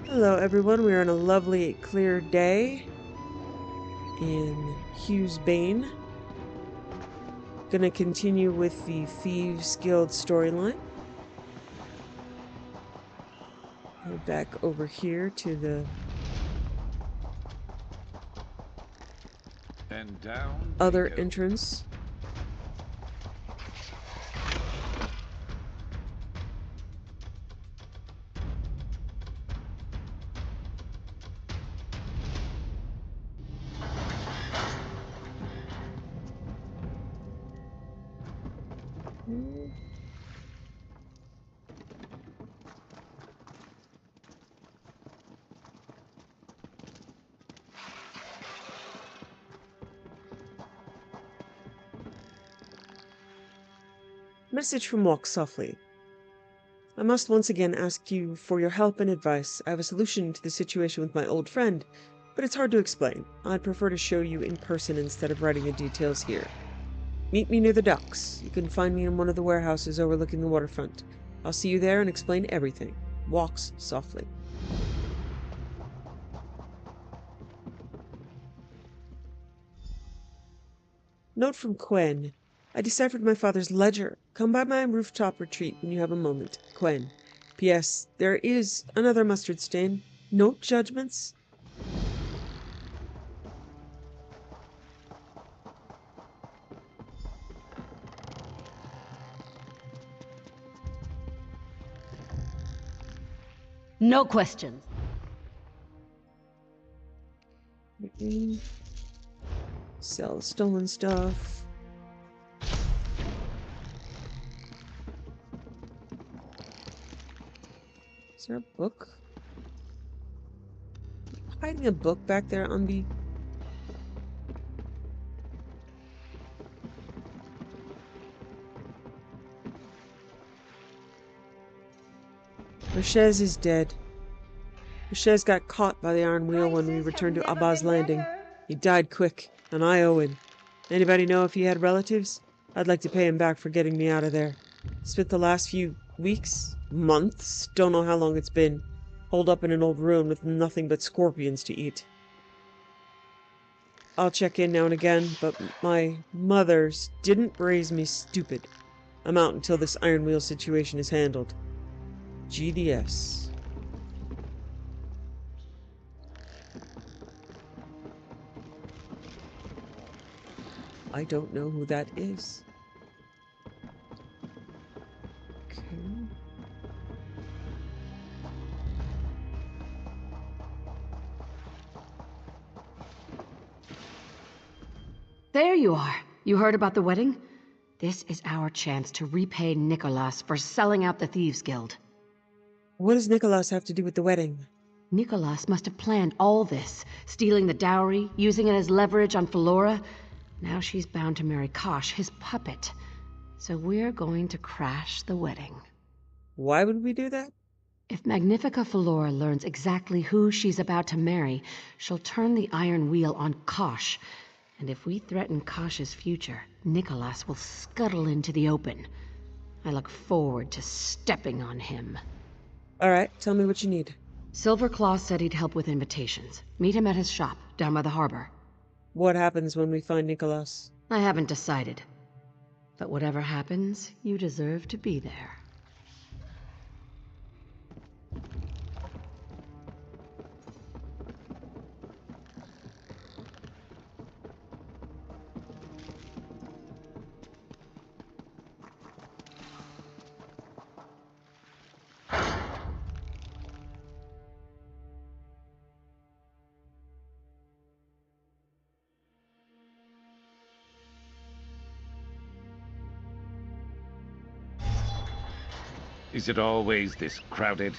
Hello everyone, we are on a lovely clear day in Hughes Bane. Gonna continue with the Thieves Guild storyline. Head back over here to the And down other they go. entrance. Message from Walk Softly. I must once again ask you for your help and advice. I have a solution to the situation with my old friend, but it's hard to explain. I'd prefer to show you in person instead of writing the details here. Meet me near the docks. You can find me in one of the warehouses overlooking the waterfront. I'll see you there and explain everything. Walks softly. Note from Quen. I deciphered my father's ledger. Come by my rooftop retreat when you have a moment. Quen. P.S. There is another mustard stain. No judgments. No questions. Sell stolen stuff. Is there a book? Hiding a book back there on the... Rochez is dead. Rochez got caught by the iron wheel when we returned to Abba's Landing. He died quick, and I owe him. Anybody know if he had relatives? I'd like to pay him back for getting me out of there. Spent the last few weeks, months, don't know how long it's been, holed up in an old ruin with nothing but scorpions to eat. I'll check in now and again, but my mothers didn't raise me stupid. I'm out until this iron wheel situation is handled. GDS. I don't know who that is. Okay. There you are. You heard about the wedding? This is our chance to repay Nicolas for selling out the Thieves Guild. What does Nicolas have to do with the wedding? Nicolas must have planned all this, stealing the dowry, using it as leverage on Flora. Now she's bound to marry Kosh, his puppet. So we're going to crash the wedding. Why would we do that? If Magnifica Flora learns exactly who she's about to marry, she'll turn the iron wheel on Kosh. And if we threaten Kosh's future, Nicolas will scuttle into the open. I look forward to stepping on him. Alright, tell me what you need. Silverclaw said he'd help with invitations. Meet him at his shop, down by the harbor. What happens when we find Nicolas? I haven't decided. But whatever happens, you deserve to be there. Is it always this crowded?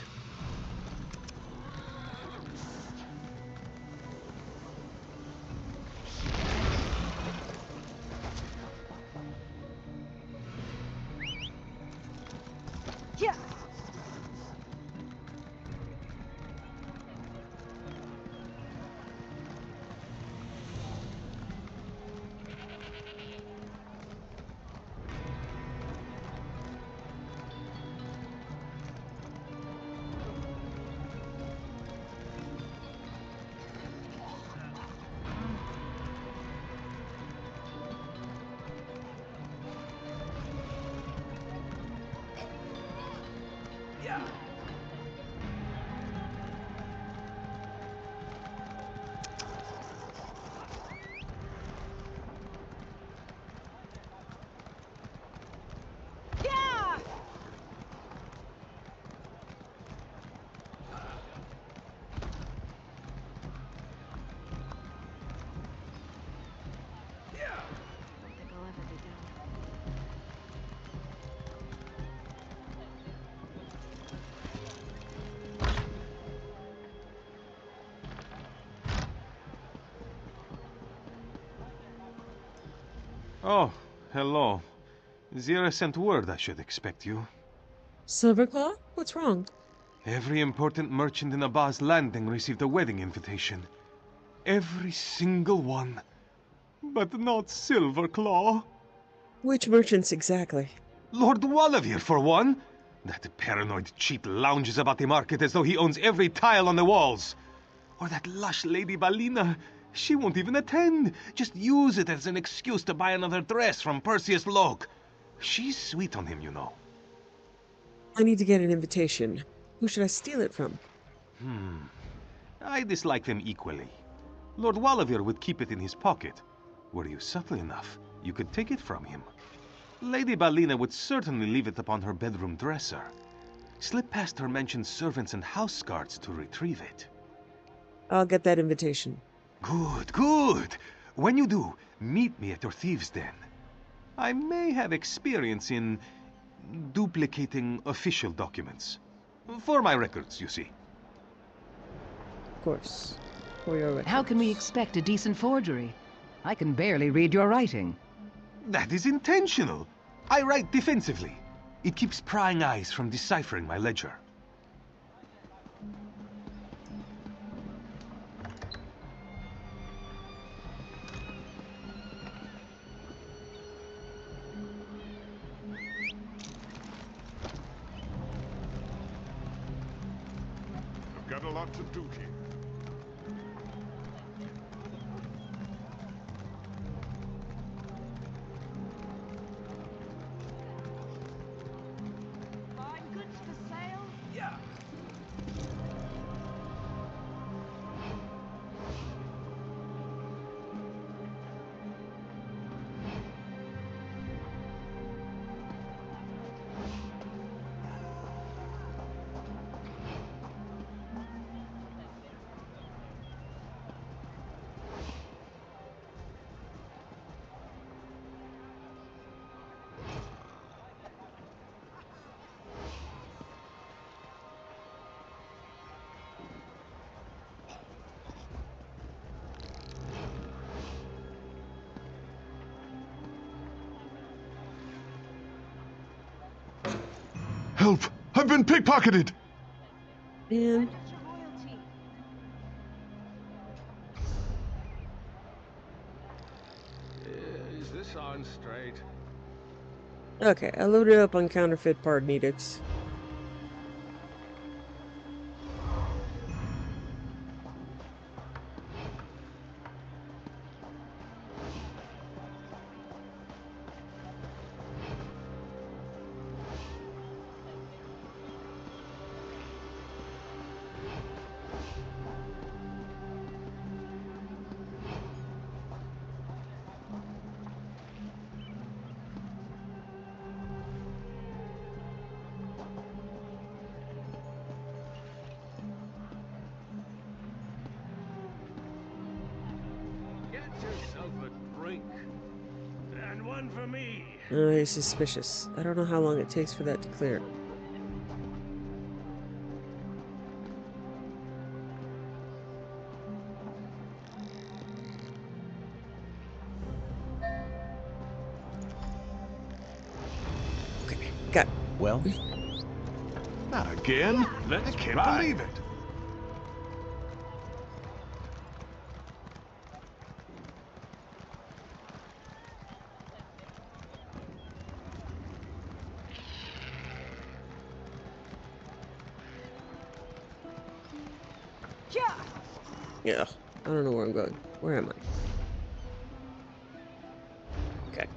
Yeah. Oh, hello. Zira sent word I should expect you. Silverclaw? What's wrong? Every important merchant in Abba's landing received a wedding invitation. Every single one. But not Silverclaw. Which merchants exactly? Lord Wallavier, for one. That paranoid cheat lounges about the market as though he owns every tile on the walls. Or that lush Lady Balina. She won't even attend. Just use it as an excuse to buy another dress from Perseus Locke. She's sweet on him, you know. I need to get an invitation. Who should I steal it from? I dislike them equally. Lord Wallavier would keep it in his pocket. Were you subtle enough, you could take it from him. Lady Balina would certainly leave it upon her bedroom dresser. Slip past her mentioned servants and house guards to retrieve it. I'll get that invitation. Good, good. When you do, meet me at your thieves' den. I may have experience in duplicating official documents. For my records, you see. Of course. For your records. How can we expect a decent forgery? I can barely read your writing. That is intentional. I write defensively. It keeps prying eyes from deciphering my ledger. I've got a lot to do here. Fine goods for sale? Yeah. Help! I've been pickpocketed! And Is this on straight? okay, I loaded up on counterfeit pardon edicts. Get yourself a drink. And one for me. He's suspicious. I don't know how long it takes for that to clear. Okay, got it. Well, Not again! Let's I can't ride. believe it! Yeah, I don't know where I'm going. Where am I? Okay.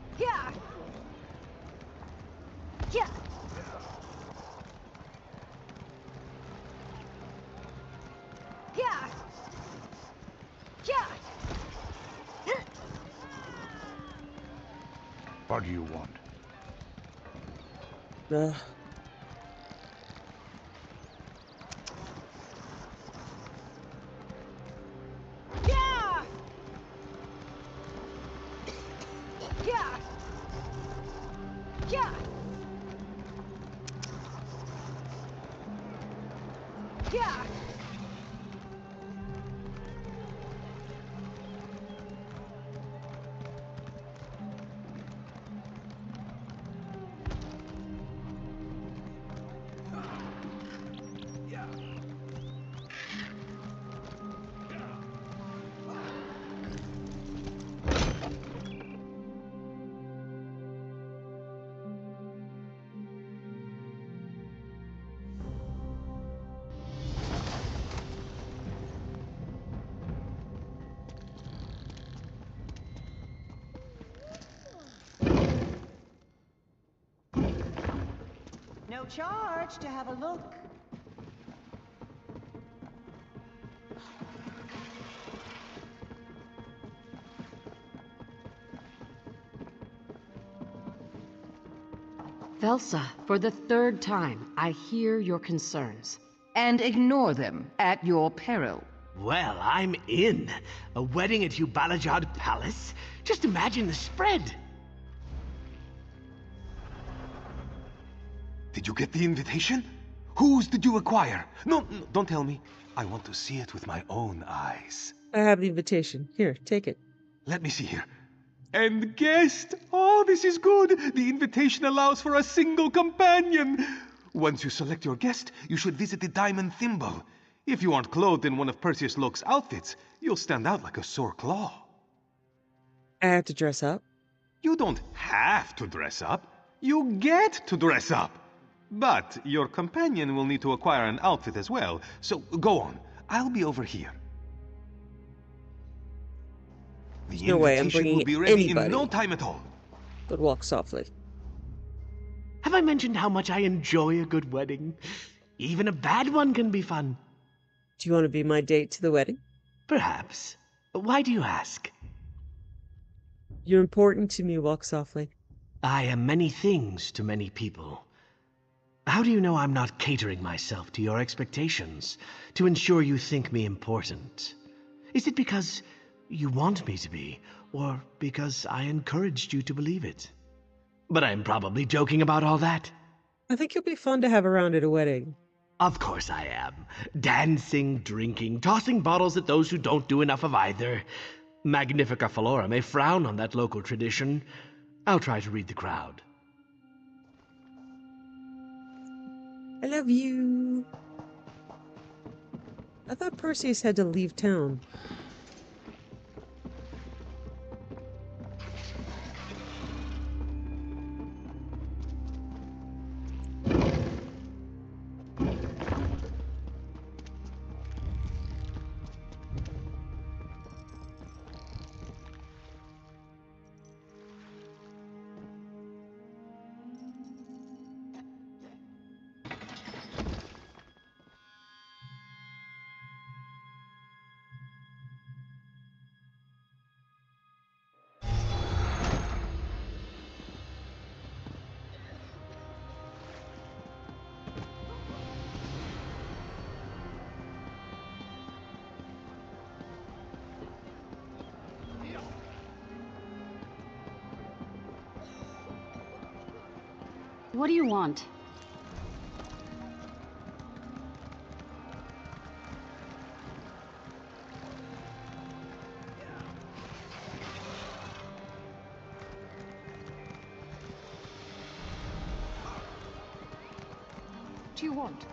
What do you want? Uh, charge to have a look. Velsa, for the third time, I hear your concerns. And ignore them at your peril. Well, I'm in. A wedding at Ubalajad Palace? Just imagine the spread. Did you get the invitation? Whose did you acquire? No, don't tell me. I want to see it with my own eyes. I have the invitation. Here, take it. Let me see here. And guest! Oh, this is good! The invitation allows for a single companion! Once you select your guest, you should visit the Diamond Thimble. If you aren't clothed in one of Perseus Locke's outfits, you'll stand out like a sore claw. I have to dress up. You don't have to dress up. You get to dress up. But your companion will need to acquire an outfit as well, so go on. I'll be over here. The No way I'm invitation bringing will be ready anybody. in no time at all. But walk softly. Have I mentioned how much I enjoy a good wedding? Even a bad one can be fun. Do you want to be my date to the wedding? Perhaps. Why do you ask? You're important to me, walk softly. I am many things to many people. How do you know I'm not catering myself to your expectations to ensure you think me important? Is it because you want me to be, or because I encouraged you to believe it? But I'm probably joking about all that. I think you'll be fun to have around at a wedding. Of course I am. Dancing, drinking, tossing bottles at those who don't do enough of either. Magnifica Flora may frown on that local tradition. I'll try to read the crowd. I love you. I thought Perseus had to leave town. What do you want? What do you want?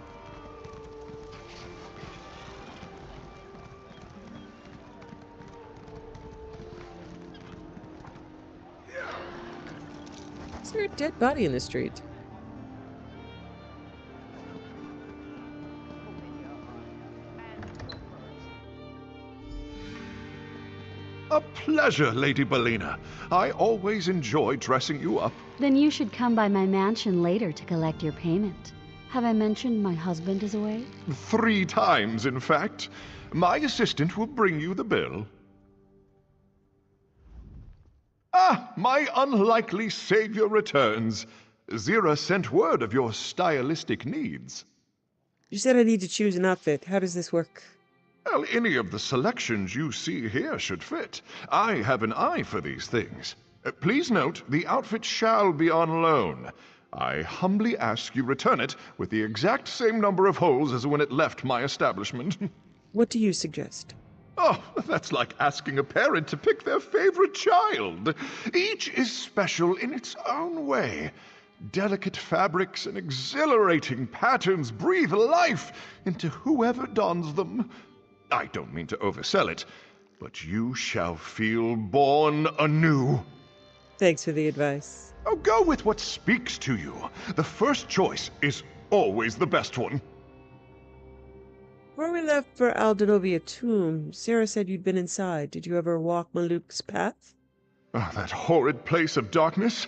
Is there a dead body in the street? A pleasure, Lady Bellina. I always enjoy dressing you up. Then you should come by my mansion later to collect your payment. Have I mentioned my husband is away? 3 times, in fact. My assistant will bring you the bill. Ah, my unlikely savior returns. Zira sent word of your stylistic needs. You said I need to choose an outfit. How does this work? Well, any of the selections you see here should fit. I have an eye for these things. Please note, the outfit shall be on loan. I humbly ask you return it with the exact same number of holes as when it left my establishment. What do you suggest? Oh, that's like asking a parent to pick their favorite child. Each is special in its own way. Delicate fabrics and exhilarating patterns breathe life into whoever dons them. I don't mean to oversell it, but you shall feel born anew. Thanks for the advice. Oh, go with what speaks to you. The first choice is always the best one. Before we left for Aldenovia tomb, Sarah said you'd been inside. Did you ever walk Maluk's path? Oh, that horrid place of darkness.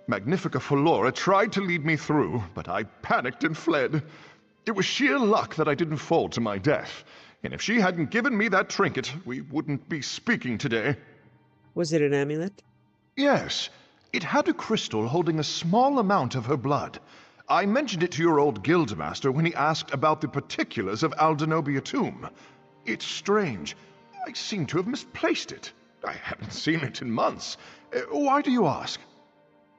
Magnifica Flora tried to lead me through, but I panicked and fled. It was sheer luck that I didn't fall to my death, and if she hadn't given me that trinket, we wouldn't be speaking today. Was it an amulet? Yes, it had a crystal holding a small amount of her blood. I mentioned it to your old guildmaster when he asked about the particulars of Aldenobia tomb. It's strange. I seem to have misplaced it. I haven't seen it in months. Why do you ask?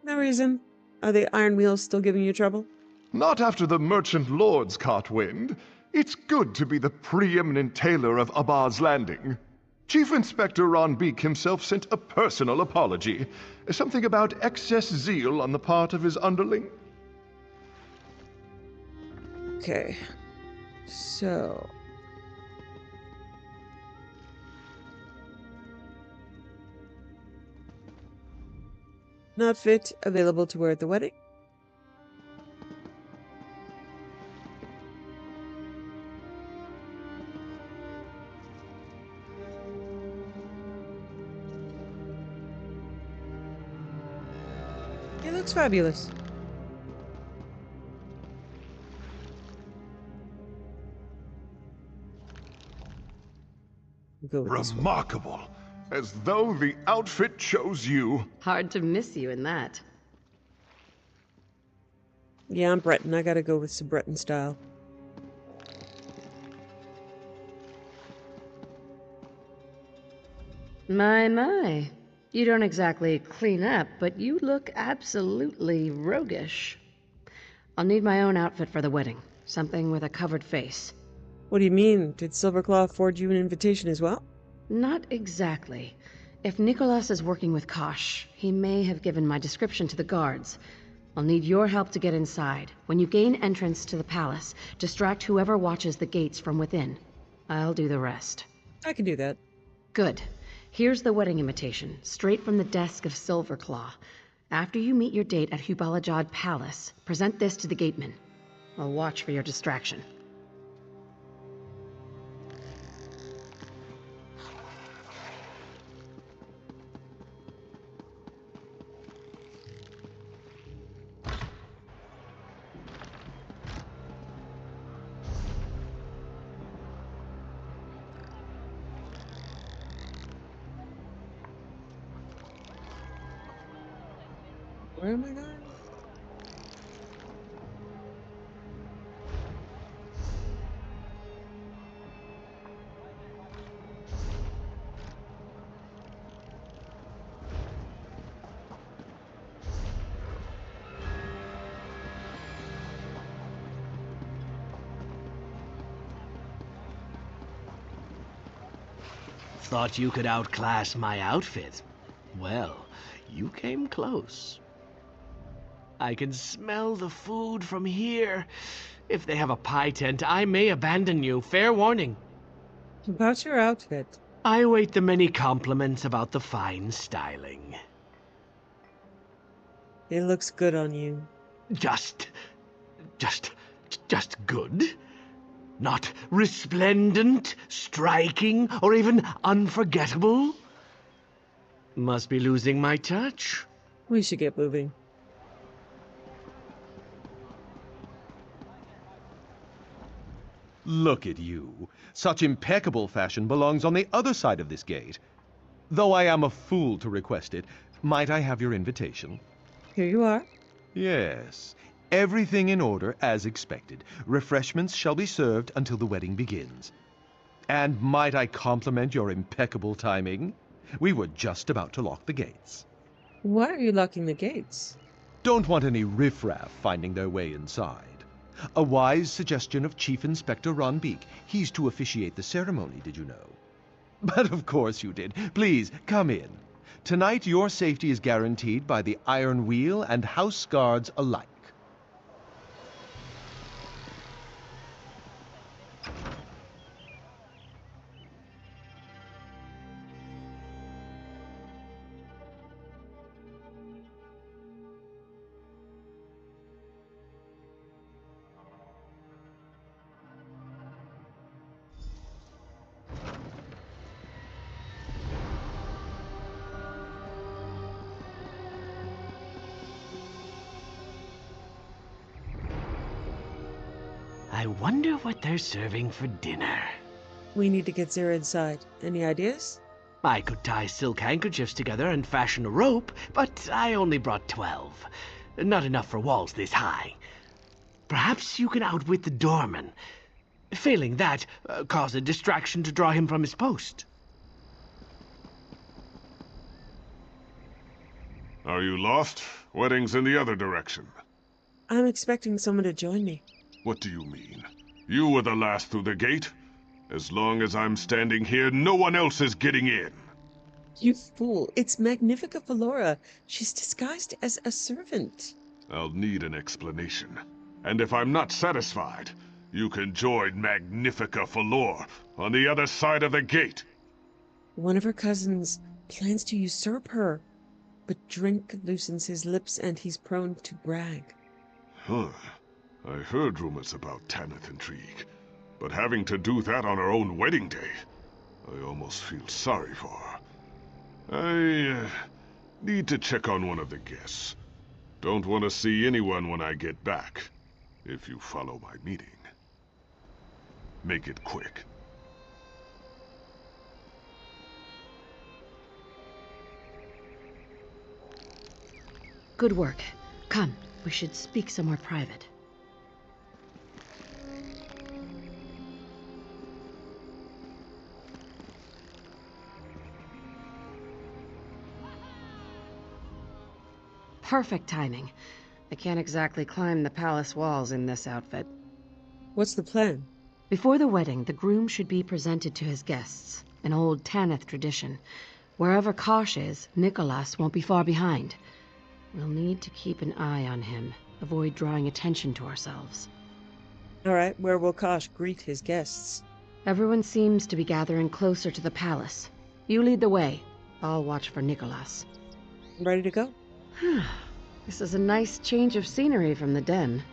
No reason. Are the iron wheels still giving you trouble? Not after the merchant lords caught wind. It's good to be the preeminent tailor of Abba's Landing. Chief Inspector Ron Beek himself sent a personal apology. Something about excess zeal on the part of his underling. Okay. So... Not fit, available to wear at the wedding. It looks fabulous. We'll go with this one. Remarkable. As though the outfit chose you. Hard to miss you in that. Yeah, I'm Breton. I gotta go with some Breton style. My. You don't exactly clean up, but you look absolutely roguish. I'll need my own outfit for the wedding. Something with a covered face. What do you mean? Did Silverclaw forward you an invitation as well? Not exactly. If Nicolas is working with Kosh, he may have given my description to the guards. I'll need your help to get inside. When you gain entrance to the palace, distract whoever watches the gates from within. I'll do the rest. I can do that. Good. Here's the wedding invitation, straight from the desk of Silverclaw. After you meet your date at Hubalajad Palace, present this to the gateman. I'll watch for your distraction. Where am I going? Thought you could outclass my outfit. Well, you came close. I can smell the food from here. If they have a pie tent, I may abandon you. Fair warning. About your outfit. I await the many compliments about the fine styling. It looks good on you. Just good? Not resplendent, striking, or even unforgettable? Must be losing my touch. We should get moving. Look at you. Such impeccable fashion belongs on the other side of this gate. Though I am a fool to request it, might I have your invitation? Here you are. Yes. Everything in order, as expected. Refreshments shall be served until the wedding begins. And might I compliment your impeccable timing? We were just about to lock the gates. Why are you locking the gates? Don't want any riffraff finding their way inside. A wise suggestion of Chief Inspector Ron Beek. He's to officiate the ceremony, did you know? But of course you did. Please, come in. Tonight your safety is guaranteed by the Iron Wheel and House Guards alike. I wonder what they're serving for dinner. We need to get Zira inside. Any ideas? I could tie silk handkerchiefs together and fashion a rope, but I only brought 12. Not enough for walls this high. Perhaps you can outwit the doorman. Failing that, cause a distraction to draw him from his post. Are you lost? Wedding's in the other direction. I'm expecting someone to join me. What do you mean? You were the last through the gate? As long as I'm standing here, no one else is getting in. You fool. It's Magnifica Valora. She's disguised as a servant. I'll need an explanation. And if I'm not satisfied, you can join Magnifica Valor on the other side of the gate. One of her cousins plans to usurp her, but drink loosens his lips and he's prone to brag. Huh. I heard rumors about Tanith intrigue, but having to do that on her own wedding day, I almost feel sorry for her. I need to check on one of the guests. Don't want to see anyone when I get back, if you follow my meaning. Make it quick. Good work. Come, we should speak somewhere private. Perfect timing. I can't exactly climb the palace walls in this outfit. What's the plan? Before the wedding, the groom should be presented to his guests, an old Tanith tradition. Wherever Kosh is, Nicolas won't be far behind. We'll need to keep an eye on him, avoid drawing attention to ourselves. All right, where will Kosh greet his guests? Everyone seems to be gathering closer to the palace. You lead the way. I'll watch for Nicolas. Ready to go? This is a nice change of scenery from the den.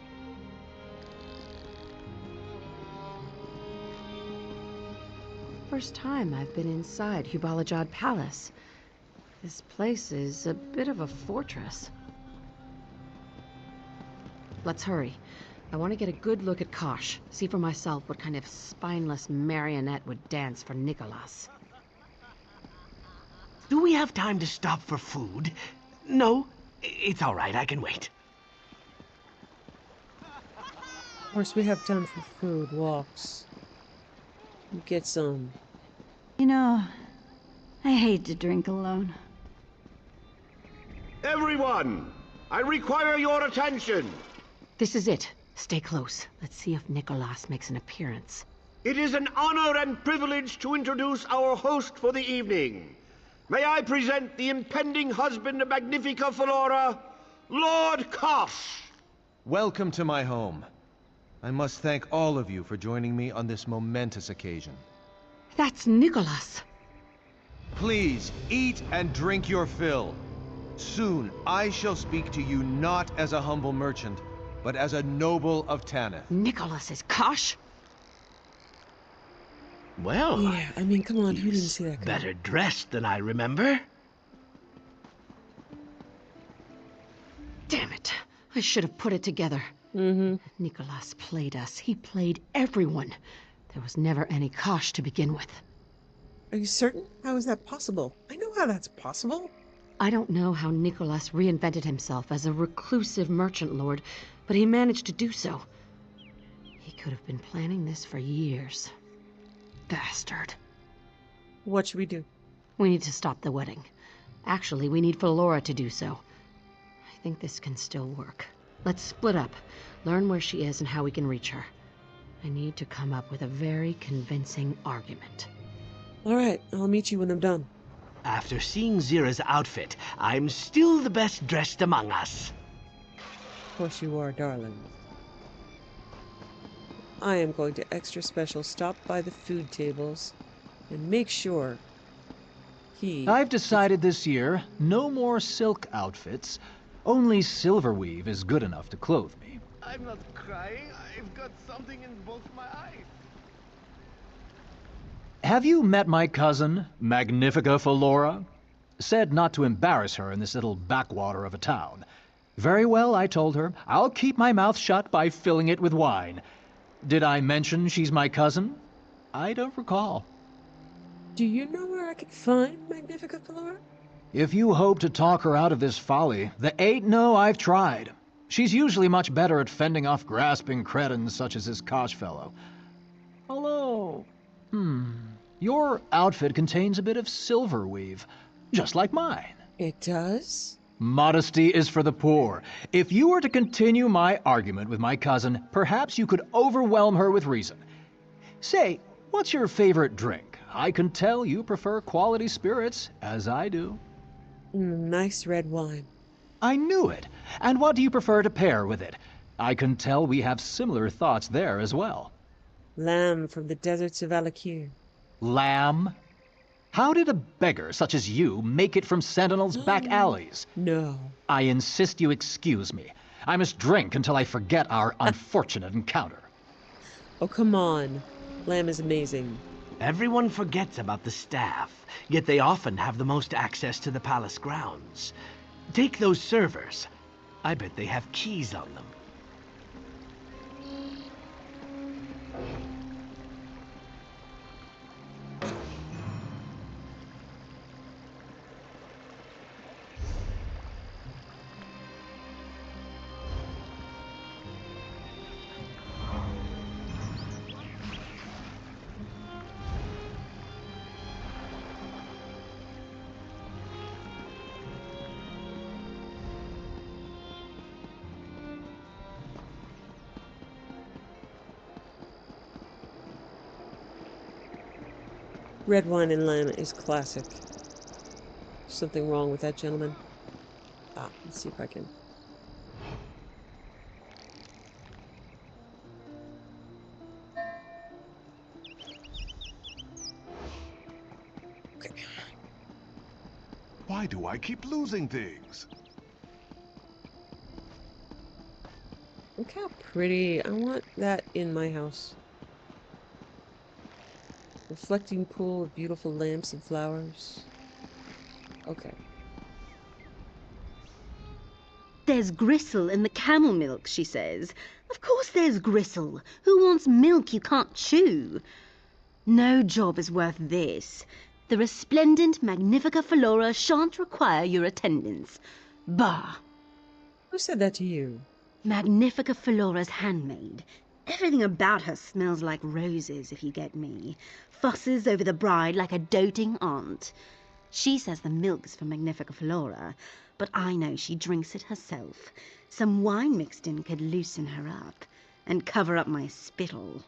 First time I've been inside Hubalajad Palace. This place is a bit of a fortress. Let's hurry. I want to get a good look at Kosh, see for myself what kind of spineless marionette would dance for Nicolas. Do we have time to stop for food? No? It's all right, I can wait. Of course, we have time for food, walks. Get some. You know, I hate to drink alone. Everyone! I require your attention! This is it. Stay close. Let's see if Nicolas makes an appearance. It is an honor and privilege to introduce our host for the evening. May I present the impending husband of Magnifica Valora, Lord Kosh! Welcome to my home. I must thank all of you for joining me on this momentous occasion. That's Nicolas. Please, eat and drink your fill. Soon, I shall speak to you not as a humble merchant, but as a noble of Tanith. Nicolas is Kosh? Well, Yeah, I mean, come on, who didn't he's see that coming? better dressed than I remember. Damn it. I should have put it together. Nicolas played us. He played everyone. There was never any Kosh to begin with. Are you certain? How is that possible? I know how that's possible. I don't know how Nicolas reinvented himself as a reclusive merchant lord, but he managed to do so. He could have been planning this for years. Bastard. What should we do? We need to stop the wedding. Actually, we need Valora to do so. I think this can still work. Let's split up, learn where she is and how we can reach her. I need to come up with a very convincing argument. All right, I'll meet you when I'm done. After seeing Zira's outfit, I'm still the best dressed among us. Of course you are, darling. I am going to extra special stop by the food tables and make sure I've decided this year, no more silk outfits. Only silver weave is good enough to clothe me. I'm not crying. I've got something in both my eyes. Have you met my cousin, Magnifica Valora? Said not to embarrass her in this little backwater of a town. Very well, I told her. I'll keep my mouth shut by filling it with wine. Did I mention she's my cousin? I don't recall. Do you know where I can find Magnifica Flora? If you hope to talk her out of this folly, the ain't no I've tried. She's usually much better at fending off grasping cretins such as this Kosh fellow. Hello. Your outfit contains a bit of silver weave, just like mine. It does? Modesty is for the poor. If you were to continue my argument with my cousin, perhaps you could overwhelm her with reason. Say, what's your favorite drink? I can tell you prefer quality spirits, as I do. Nice red wine. I knew it. And what do you prefer to pair with it? I can tell we have similar thoughts there as well. Lamb from the deserts of Alakir. Lamb? How did a beggar such as you make it from Sentinel's back alleys? No. I insist you excuse me. I must drink until I forget our unfortunate encounter. Oh, come on. Lamb is amazing. Everyone forgets about the staff, yet they often have the most access to the palace grounds. Take those servers. I bet they have keys on them. Red wine and lamb is classic. Something wrong with that gentleman. Let's see if I can. Okay. Why do I keep losing things? Look how pretty. I want that in my house. Reflecting pool of beautiful lamps and flowers. Okay. There's gristle in the camel milk, she says. Of course there's gristle. Who wants milk you can't chew? No job is worth this. The resplendent Magnifica Flora shan't require your attendance. Bah! Who said that to you? Magnifica Flora's handmaid. Everything about her smells like roses, if you get me. Fusses over the bride like a doting aunt. She says the milk is from Magnifica Flora, but I know she drinks it herself. Some wine mixed in could loosen her up and cover up my spittle.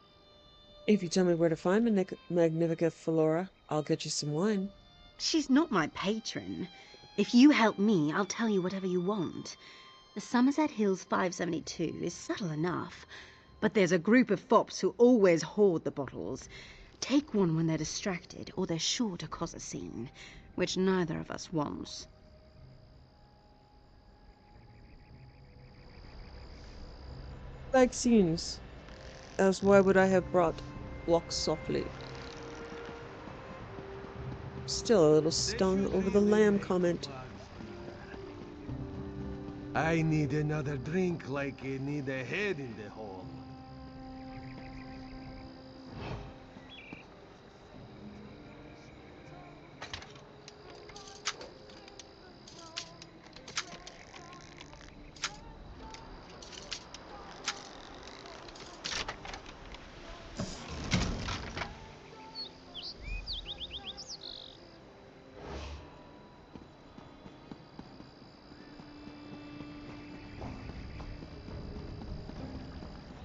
If you tell me where to find Magnifica Flora, I'll get you some wine. She's not my patron. If you help me, I'll tell you whatever you want. The Somerset Hills 572 is subtle enough, but there's a group of fops who always hoard the bottles. Take one when they're distracted, or they're sure to cause a scene, which neither of us wants. Like scenes. Else why would I have brought Walk Softly? Still a little stung over the lamb comment. I need another drink like I need a head in the hole.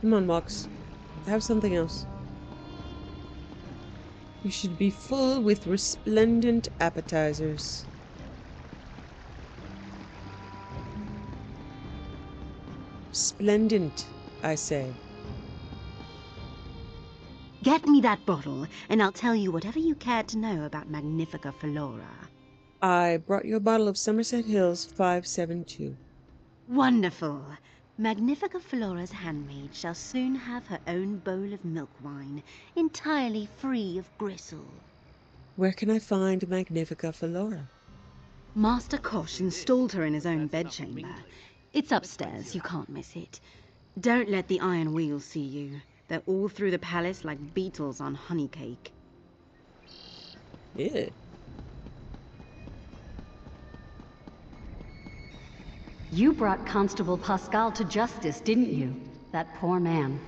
Come on, Mox. Have something else. You should be full with resplendent appetizers. Splendent, I say. Get me that bottle, and I'll tell you whatever you care to know about Magnifica Flora. I brought you a bottle of Somerset Hills 572. Wonderful. Magnifica Flora's handmaid shall soon have her own bowl of milk wine, entirely free of gristle. Where can I find Magnifica Flora? Master Kosh installed her in his own bedchamber. It's upstairs, you can't miss it. Don't let the iron wheel see you. They're all through the palace like beetles on honey cake. Yeah. You brought Constable Pascal to justice, didn't you? That poor man.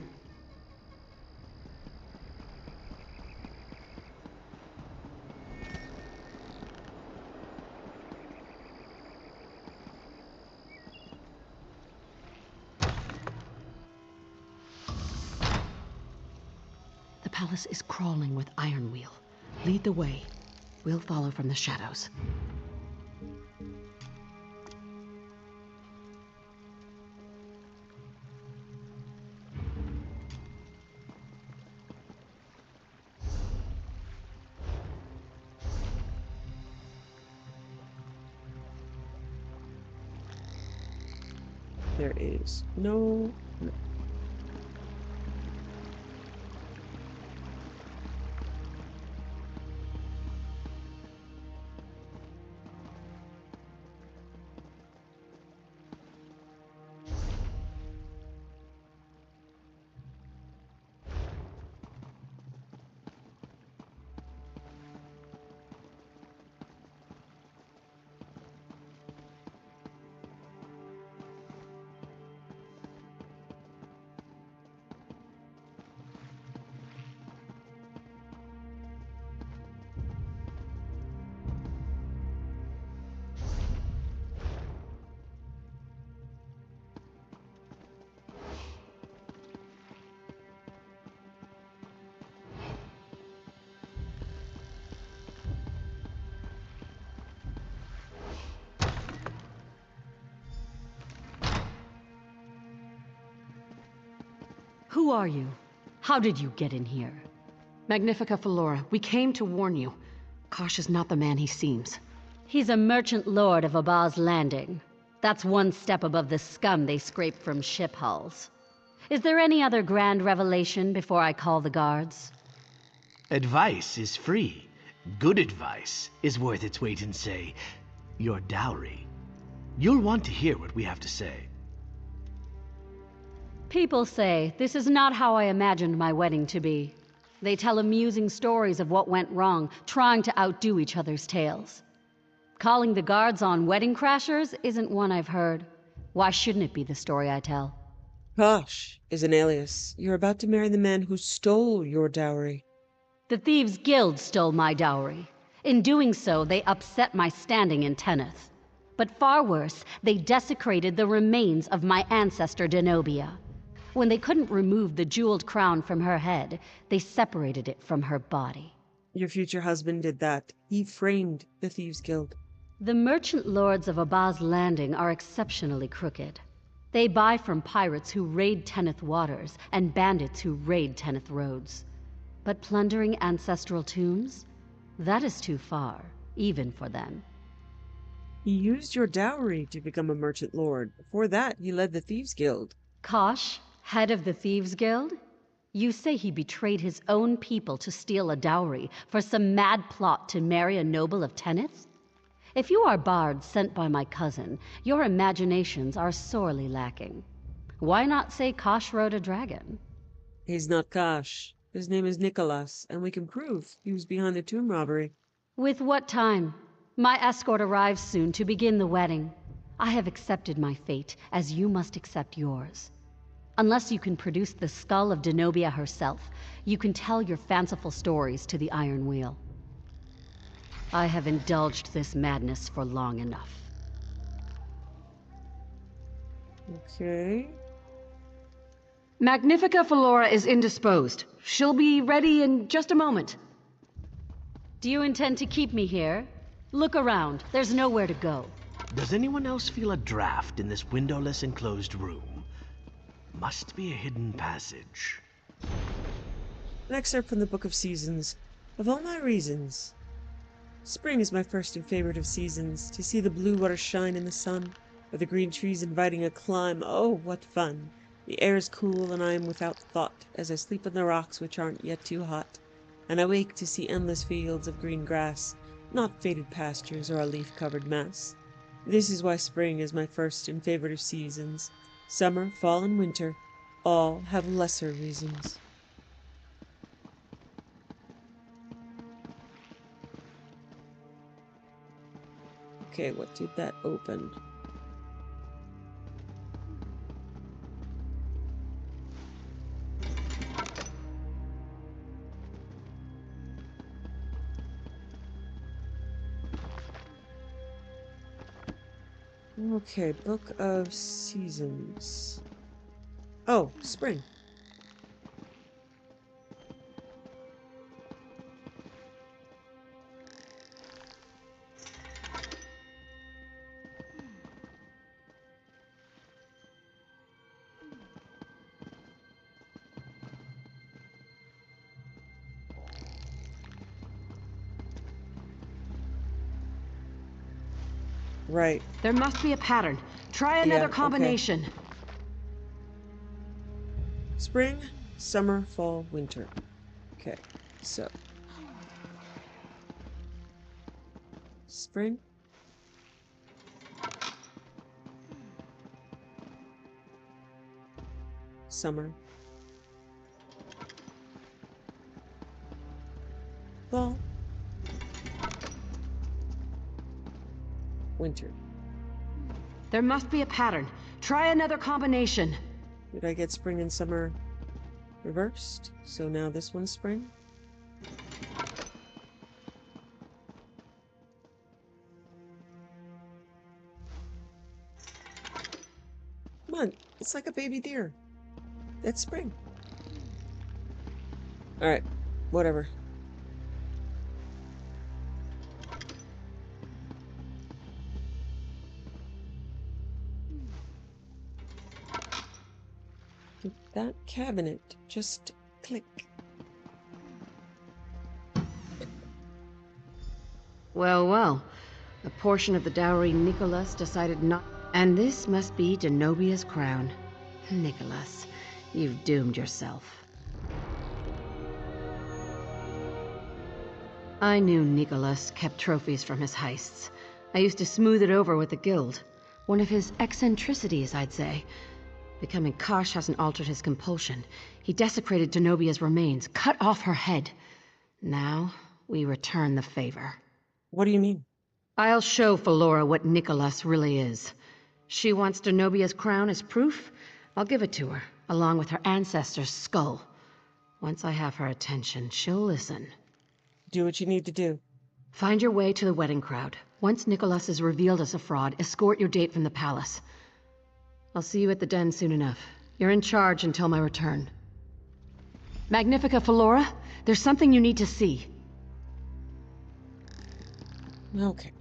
The palace is crawling with Iron Wheel. Lead the way. We'll follow from the shadows. There is no... Who are you? How did you get in here? Magnifica Flora, we came to warn you. Kosh is not the man he seems. He's a merchant lord of Abba's Landing. That's one step above the scum they scrape from ship hulls. Is there any other grand revelation before I call the guards? Advice is free. Good advice is worth its weight in, say, your dowry. You'll want to hear what we have to say. People say this is not how I imagined my wedding to be. They tell amusing stories of what went wrong, trying to outdo each other's tales. Calling the guards on wedding crashers isn't one I've heard. Why shouldn't it be the story I tell? Kosh is an alias. You're about to marry the man who stole your dowry. The Thieves Guild stole my dowry. In doing so, they upset my standing in Tenneth. But far worse, they desecrated the remains of my ancestor Denobia. When they couldn't remove the jeweled crown from her head, they separated it from her body. Your future husband did that. He framed the Thieves Guild. The merchant lords of Abba's Landing are exceptionally crooked. They buy from pirates who raid Tenneth waters and bandits who raid Tenneth roads. But plundering ancestral tombs? That is too far, even for them. He used your dowry to become a merchant lord. Before that, he led the Thieves Guild. Kosh, head of the Thieves Guild? You say he betrayed his own people to steal a dowry for some mad plot to marry a noble of Tenneth? If you are bards sent by my cousin, your imaginations are sorely lacking. Why not say Kosh rode a dragon? He's not Kosh. His name is Nicolas, and we can prove he was behind the tomb robbery. With what time? My escort arrives soon to begin the wedding. I have accepted my fate, as you must accept yours. Unless you can produce the skull of Denobia herself, you can tell your fanciful stories to the Iron Wheel. I have indulged this madness for long enough. Okay. Magnifica Flora is indisposed. She'll be ready in just a moment. Do you intend to keep me here? Look around. There's nowhere to go. Does anyone else feel a draft in this windowless enclosed room? Must be a hidden passage. An excerpt from the Book of Seasons. Of all my reasons. Spring is my first and favorite of seasons. To see the blue water shine in the sun, or the green trees inviting a climb. Oh, what fun! The air is cool, and I am without thought, as I sleep on the rocks which aren't yet too hot, and I wake to see endless fields of green grass, not faded pastures or a leaf-covered mess. This is why spring is my first and favorite of seasons. Summer, fall, and winter all have lesser reasons. Okay, what did that open? Okay, Book of Seasons. Oh, spring. Right. There must be a pattern. Try another combination. Okay. Spring, summer, fall, winter. Okay, so. Spring. Summer. Fall. Winter. There must be a pattern. Try another combination. Did I get spring and summer reversed? So now this one's spring? Come on, it's like a baby deer. That's spring. Alright, whatever. That cabinet, just click. Well, well. A portion of the dowry Nicolas decided not... And this must be Denobia's crown. Nicolas, you've doomed yourself. I knew Nicolas kept trophies from his heists. I used to smooth it over with the guild. One of his eccentricities, I'd say. Becoming Kosh hasn't altered his compulsion. He desecrated Denobia's remains, cut off her head. Now, we return the favor. What do you mean? I'll show Felora what Nicolas really is. She wants Denobia's crown as proof. I'll give it to her, along with her ancestor's skull. Once I have her attention, she'll listen. Do what you need to do. Find your way to the wedding crowd. Once Nicolas is revealed as a fraud, escort your date from the palace. I'll see you at the den soon enough. You're in charge until my return. Magnifica Felora, there's something you need to see. Okay.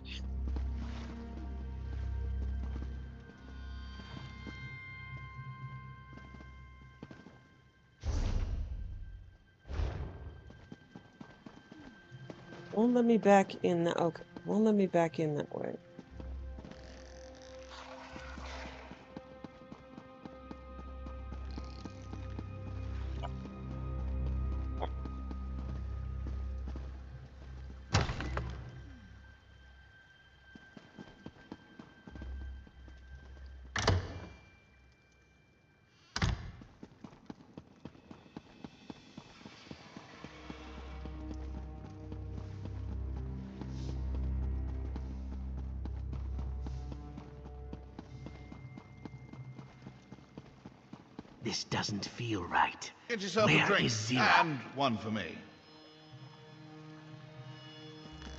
Won't let me back in that. Okay. Won't let me back in that way. This doesn't feel right. Get yourself Where a drink, is Zira? and one for me.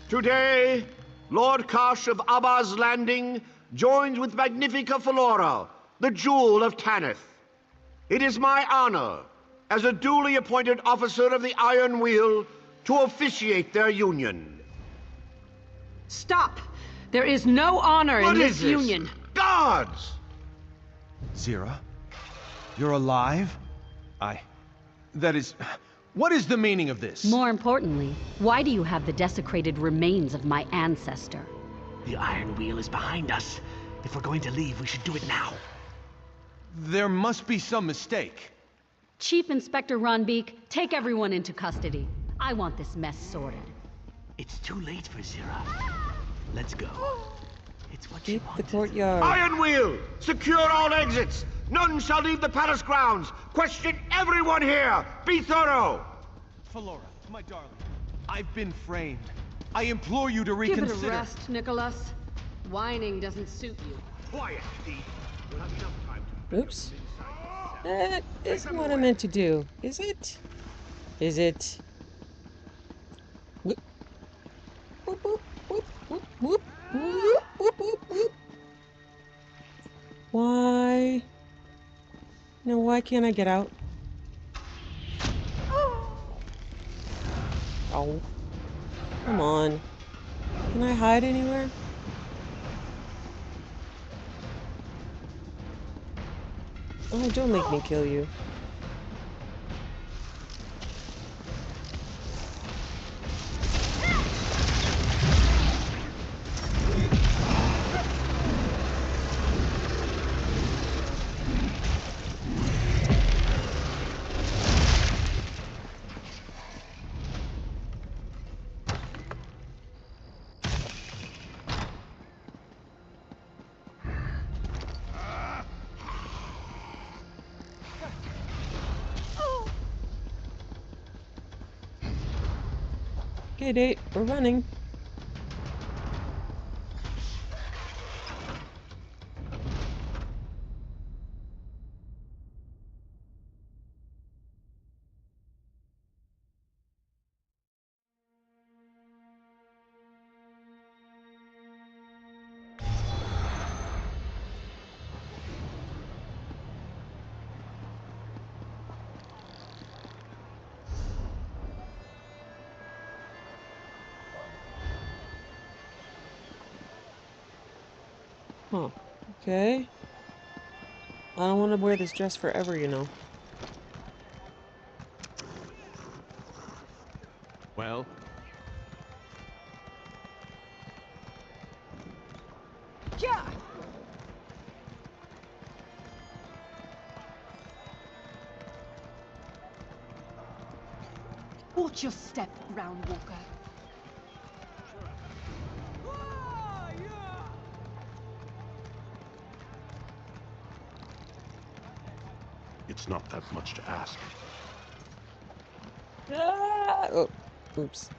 Today, Lord Kosh of Abba's Landing joins with Magnifica Felora, the Jewel of Tanith. It is my honor, as a duly appointed officer of the Iron Wheel, to officiate their union. Stop! There is no honor in this union. Guards! Zira? You're alive? That is... What is the meaning of this? More importantly, why do you have the desecrated remains of my ancestor? The Iron Wheel is behind us. If we're going to leave, we should do it now. There must be some mistake. Chief Inspector Ronbeek, take everyone into custody. I want this mess sorted. It's too late for Zira. Let's go. It's what she Keep the wanted. courtyard. Iron Wheel! Secure all exits! None shall leave the palace grounds! Question everyone here! Be thorough! Felora, my darling, I've been framed. I implore you to Give reconsider. it a rest, Nicolas. Whining doesn't suit you. Quiet, thief. We'll have enough time to... Oops. That isn't what I meant to do, is it? Is it? Whoop. Whoop, whoop, whoop, whoop, whoop, whoop, whoop, whoop, whoop. Why? No, why can't I get out? Oh. Come on. Can I hide anywhere? Oh, don't make me kill you. Okay, date, we're running. Huh. Okay. I don't want to wear this dress forever, you know. Well? Yeah! Watch your step, Ground Walker. It's not that much to ask. Ah! Oh, oops.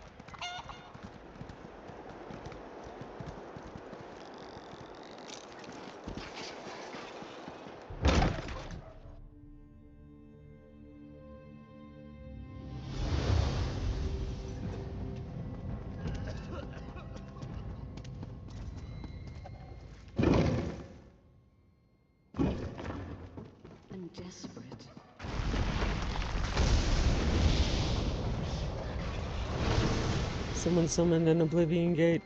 I'm desperate. Someone summoned an Oblivion Gate.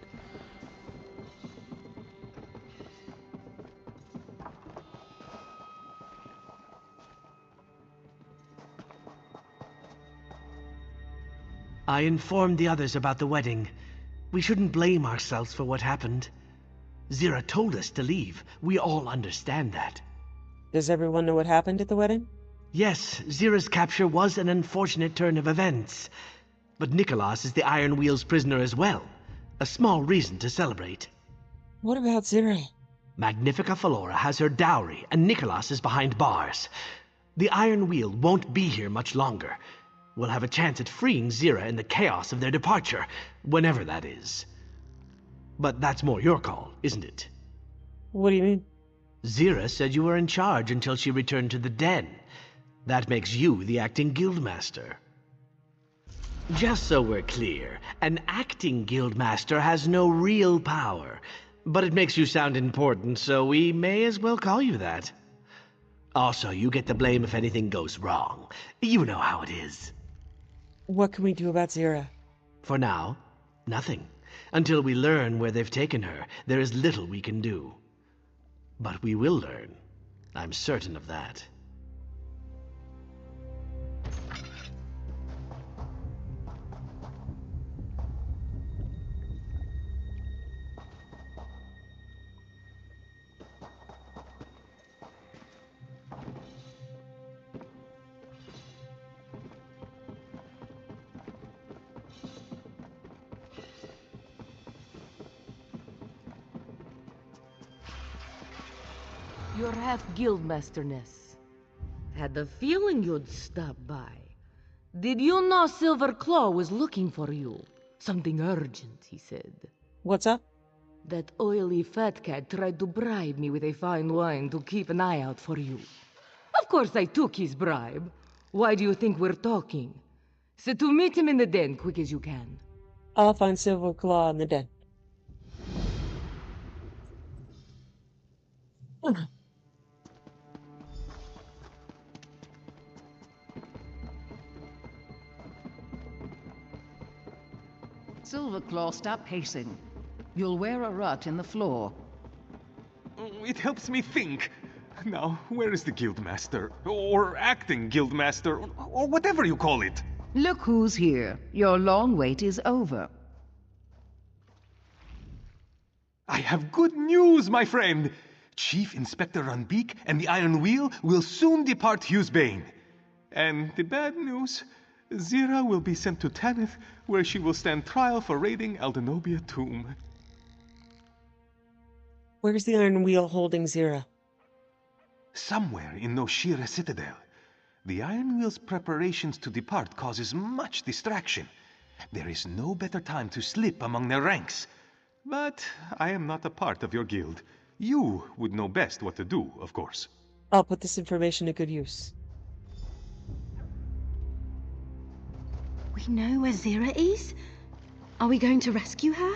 I informed the others about the wedding. We shouldn't blame ourselves for what happened. Zira told us to leave. We all understand that. Does everyone know what happened at the wedding? Yes, Zira's capture was an unfortunate turn of events. But Nicolas is the Iron Wheel's prisoner as well. A small reason to celebrate. What about Zira? Magnifica Flora has her dowry, and Nicolas is behind bars. The Iron Wheel won't be here much longer. We'll have a chance at freeing Zira in the chaos of their departure, whenever that is. But that's more your call, isn't it? What do you mean? Zira said you were in charge until she returned to the den. That makes you the acting guildmaster. Just so we're clear, an acting guildmaster has no real power, but it makes you sound important, so we may as well call you that. Also, you get the blame if anything goes wrong. You know how it is. What can we do about Zira? For now, nothing. Until we learn where they've taken her, there is little we can do. But we will learn. I'm certain of that. You're half guildmasterness. Had the feeling you'd stop by. Did you know Silver Claw was looking for you? Something urgent, he said. What's up? That oily fat cat tried to bribe me with a fine wine to keep an eye out for you. Of course I took his bribe. Why do you think we're talking? So to meet him in the den quick as you can. I'll find Silver Claw in the den. Silverclaw, stop pacing. You'll wear a rut in the floor. It helps me think. Now, where is the guildmaster? Or acting guildmaster? Or whatever you call it? Look who's here. Your long wait is over. I have good news, my friend! Chief Inspector Runbeak and the Iron Wheel will soon depart Hughesbane. And the bad news, Zira will be sent to Tanith, where she will stand trial for raiding Aldenobia Tomb. Where's the Iron Wheel holding Zira? Somewhere in Noshira Citadel. The Iron Wheel's preparations to depart causes much distraction. There is no better time to slip among their ranks. But I am not a part of your guild. You would know best what to do, of course. I'll put this information to good use. We know where Zira is? Are we going to rescue her?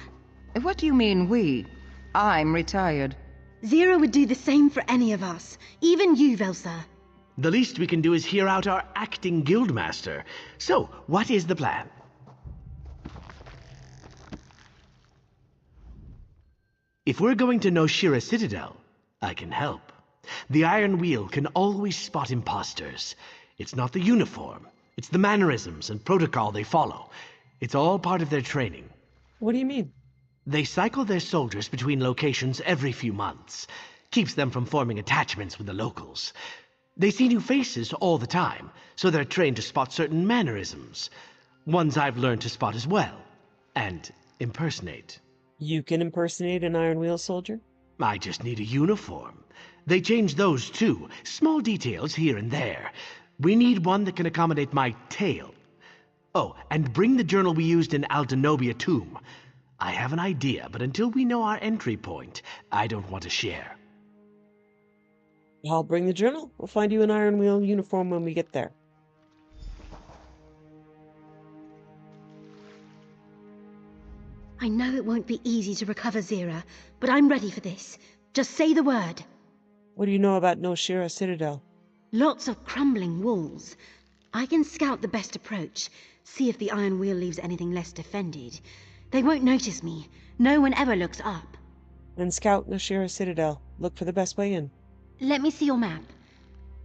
What do you mean, we? I'm retired. Zira would do the same for any of us. Even you, Velsa. The least we can do is hear out our acting guildmaster. So, what is the plan? If we're going to Noshira Citadel, I can help. The Iron Wheel can always spot imposters. It's not the uniform. It's the mannerisms and protocol they follow. It's all part of their training. What do you mean? They cycle their soldiers between locations every few months. Keeps them from forming attachments with the locals. They see new faces all the time, so they're trained to spot certain mannerisms. Ones I've learned to spot as well. And impersonate. You can impersonate an Iron Wheel soldier? I just need a uniform. They change those too. Small details here and there. We need one that can accommodate my tail. Oh, and bring the journal we used in Aldenobia Tomb. I have an idea, but until we know our entry point, I don't want to share. I'll bring the journal. We'll find you an Iron Wheel uniform when we get there. I know it won't be easy to recover Zira, but I'm ready for this. Just say the word. What do you know about Noshira Citadel? Lots of crumbling walls. I can scout the best approach, see if the Iron Wheel leaves anything less defended. They won't notice me. No one ever looks up. Then scout Noshira Citadel. Look for the best way in. Let me see your map.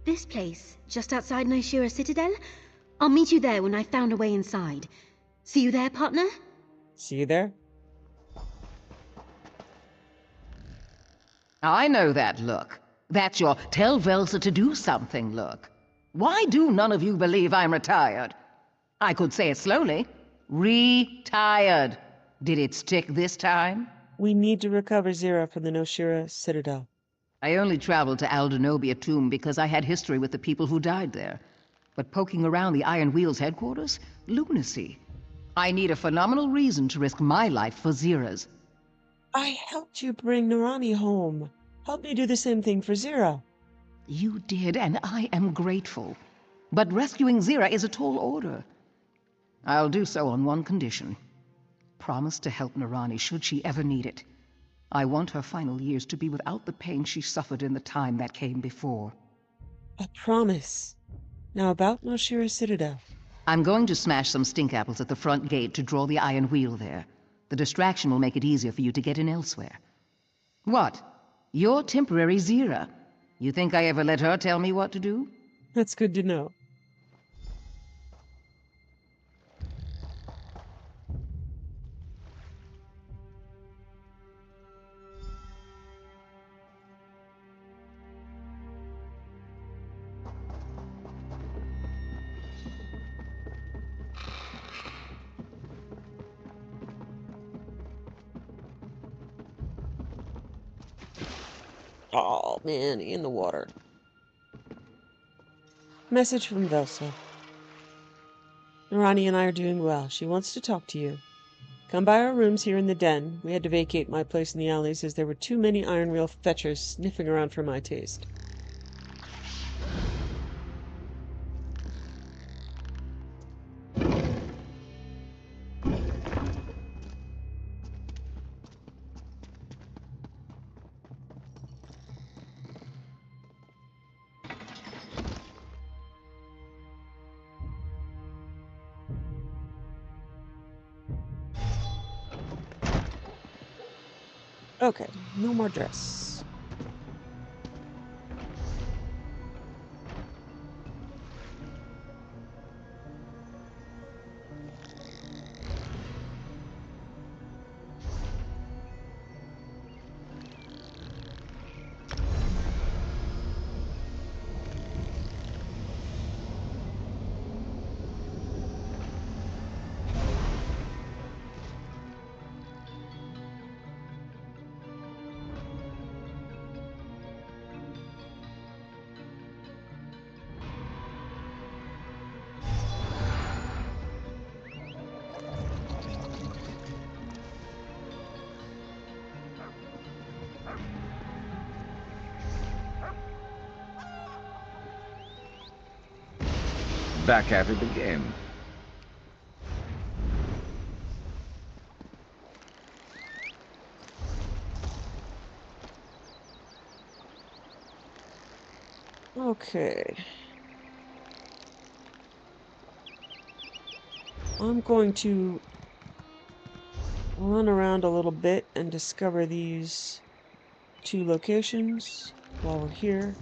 This place, just outside Noshira Citadel? I'll meet you there when I've found a way inside. See you there, partner? See you there? I know that look. That's your tell Velsa to do something look. Why do none of you believe I'm retired? I could say it slowly. Retired. Did it stick this time? We need to recover Zira from the Noshira Citadel. I only traveled to Aldenobia Tomb because I had history with the people who died there. But poking around the Iron Wheel's headquarters? Lunacy. I need a phenomenal reason to risk my life for Zira's. I helped you bring Narani home. Help me do the same thing for Zira. You did, and I am grateful. But rescuing Zira is a tall order. I'll do so on one condition. Promise to help Narani should she ever need it. I want her final years to be without the pain she suffered in the time that came before. A promise. Now about Noshira Citadel. I'm going to smash some stink apples at the front gate to draw the Iron Wheel there. The distraction will make it easier for you to get in elsewhere. What? You're temporary Zira. You think I ever let her tell me what to do? That's good to know. Oh, man, in the water. Message from Velsa. Narani and I are doing well. She wants to talk to you. Come by our rooms here in the den. We had to vacate my place in the alleys as there were too many iron wheel fetchers sniffing around for my taste. Okay, no more dress. Back at it again. Okay. I'm going to run around a little bit and discover these two locations while we're here.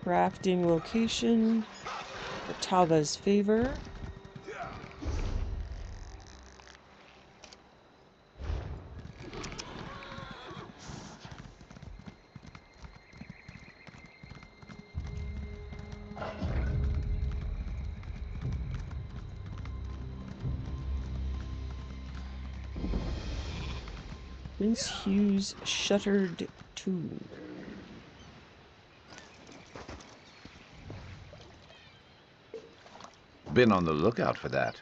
Crafting location for Tava's favor. Prince Hugh's Shuttered Tomb. Been on the lookout for that.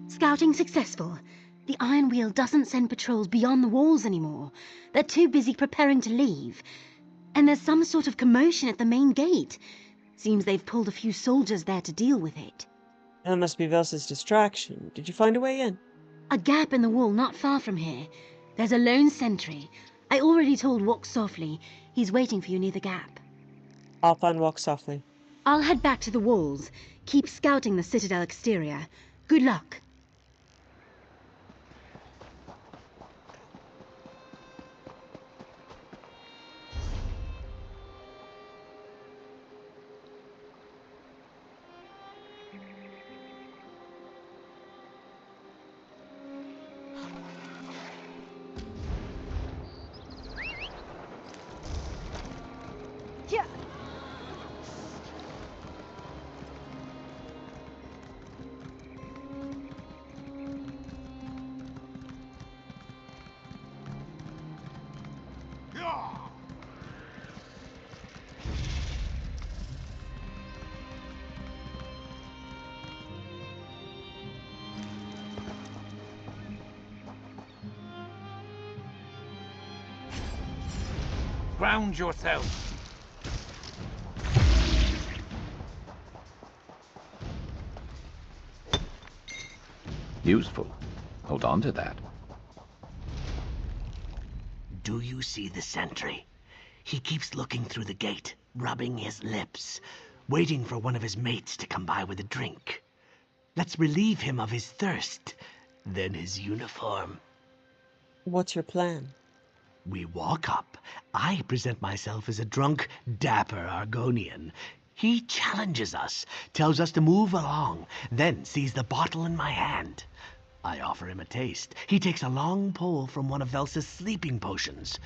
Scouting successful. The Iron Wheel doesn't send patrols beyond the walls anymore. They're too busy preparing to leave. And there's some sort of commotion at the main gate. Seems they've pulled a few soldiers there to deal with it. That must be Velsa's distraction. Did you find a way in? A gap in the wall not far from here. There's a lone sentry. I already told Walk Softly. He's waiting for you near the gap. I'll find Walk Softly. I'll head back to the walls. Keep scouting the Citadel exterior. Good luck. Ground yourself. Useful. Hold on to that. Do you see the sentry? He keeps looking through the gate, rubbing his lips, waiting for one of his mates to come by with a drink. Let's relieve him of his thirst, then his uniform. What's your plan? We walk up. I present myself as a drunk, dapper Argonian. He challenges us, tells us to move along, then sees the bottle in my hand. I offer him a taste. He takes a long pull from one of Velsa's sleeping potions.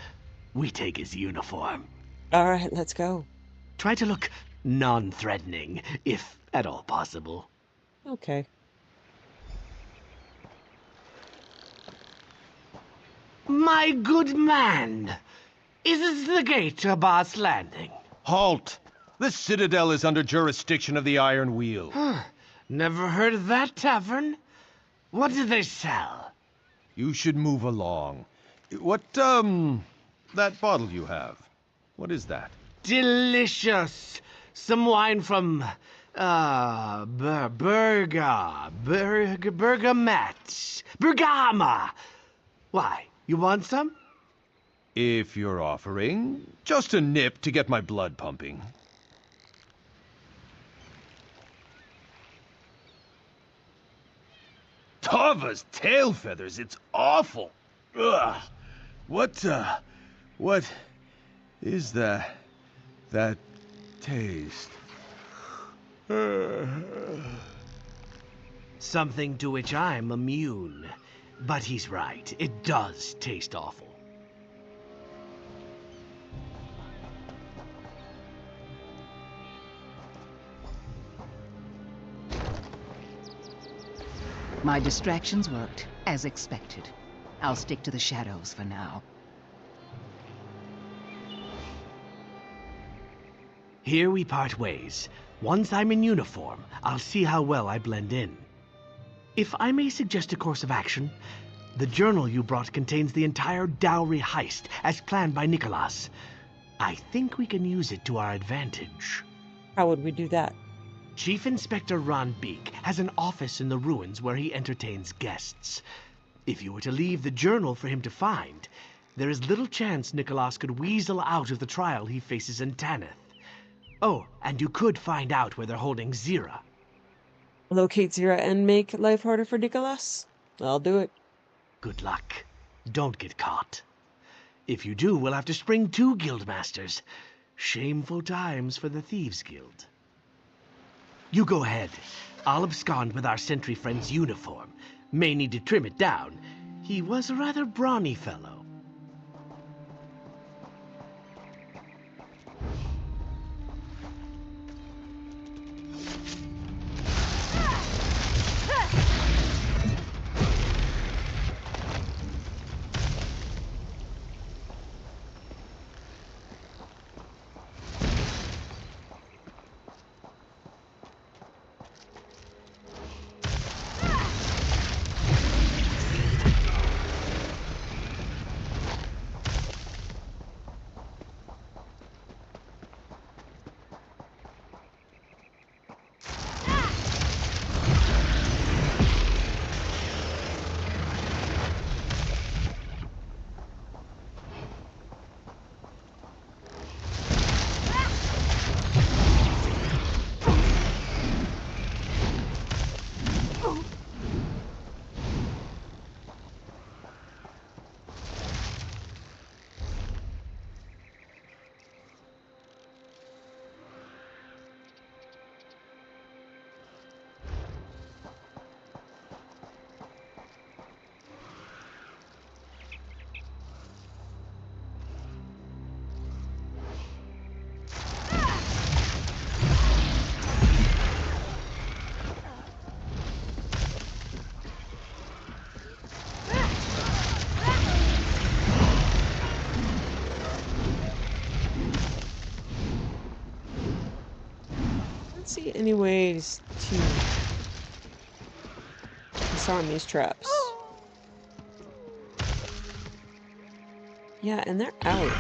We take his uniform. All right, let's go. Try to look non-threatening, if at all possible. Okay. My good man, is this the gate to Abbas Landing? Halt! The Citadel is under jurisdiction of the Iron Wheel. Never heard of that tavern. What do they sell? You should move along. What, that bottle you have, what is that? Delicious. Some wine from, Bergama. Why, you want some? If you're offering, just a nip to get my blood pumping. Tava's tail feathers, it's awful. Ugh. What is that taste? Something to which I'm immune. But he's right, it does taste awful. My distractions worked, as expected. I'll stick to the shadows for now. Here we part ways. Once I'm in uniform, I'll see how well I blend in. If I may suggest a course of action, the journal you brought contains the entire dowry heist, as planned by Nicolas. I think we can use it to our advantage. How would we do that? Chief Inspector Ron Beek has an office in the ruins where he entertains guests. If you were to leave the journal for him to find, there is little chance Nicolas could weasel out of the trial he faces in Tanith. Oh, and you could find out where they're holding Zira. Locate Zira and make life harder for Nicolas? I'll do it. Good luck. Don't get caught. If you do, we'll have to spring 2 guildmasters. Shameful times for the Thieves Guild. You go ahead. I'll abscond with our sentry friend's uniform. May need to trim it down. He was a rather brawny fellow. See any ways to disarm these traps. Yeah, and they're out.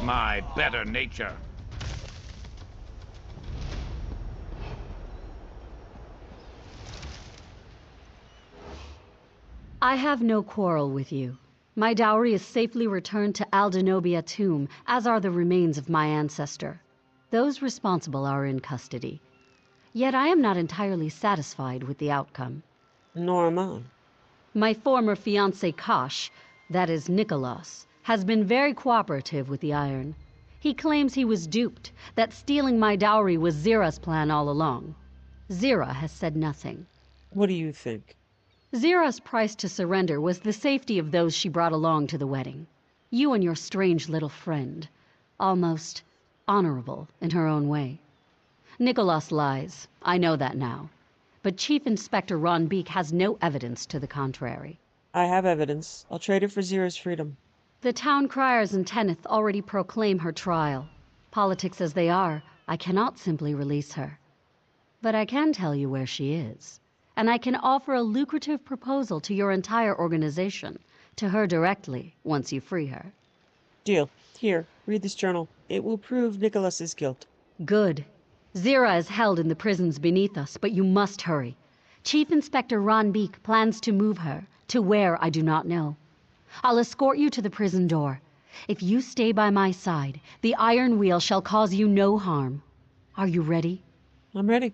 my better nature. I have no quarrel with you. My dowry is safely returned to Aldenobia tomb, as are the remains of my ancestor. Those responsible are in custody. Yet I am not entirely satisfied with the outcome. Nor am I. My former fiancé Kosh, that is Nicolas, has been very cooperative with the Iron. He claims he was duped, that stealing my dowry was Zira's plan all along. Zira has said nothing. What do you think? Zira's price to surrender was the safety of those she brought along to the wedding. You and your strange little friend. Almost honorable in her own way. Nicolas lies. I know that now. But Chief Inspector Ron Beek has no evidence to the contrary. I have evidence. I'll trade it for Zira's freedom. The town criers in Tenneth already proclaim her trial. Politics as they are, I cannot simply release her. But I can tell you where she is. And I can offer a lucrative proposal to your entire organization, to her directly, once you free her. Deal. Here, read this journal. It will prove Nicholas's guilt. Good. Zira is held in the prisons beneath us, but you must hurry. Chief Inspector Ron Beek plans to move her, to where I do not know. I'll escort you to the prison door. If you stay by my side, the Iron Wheel shall cause you no harm. Are you ready? I'm ready.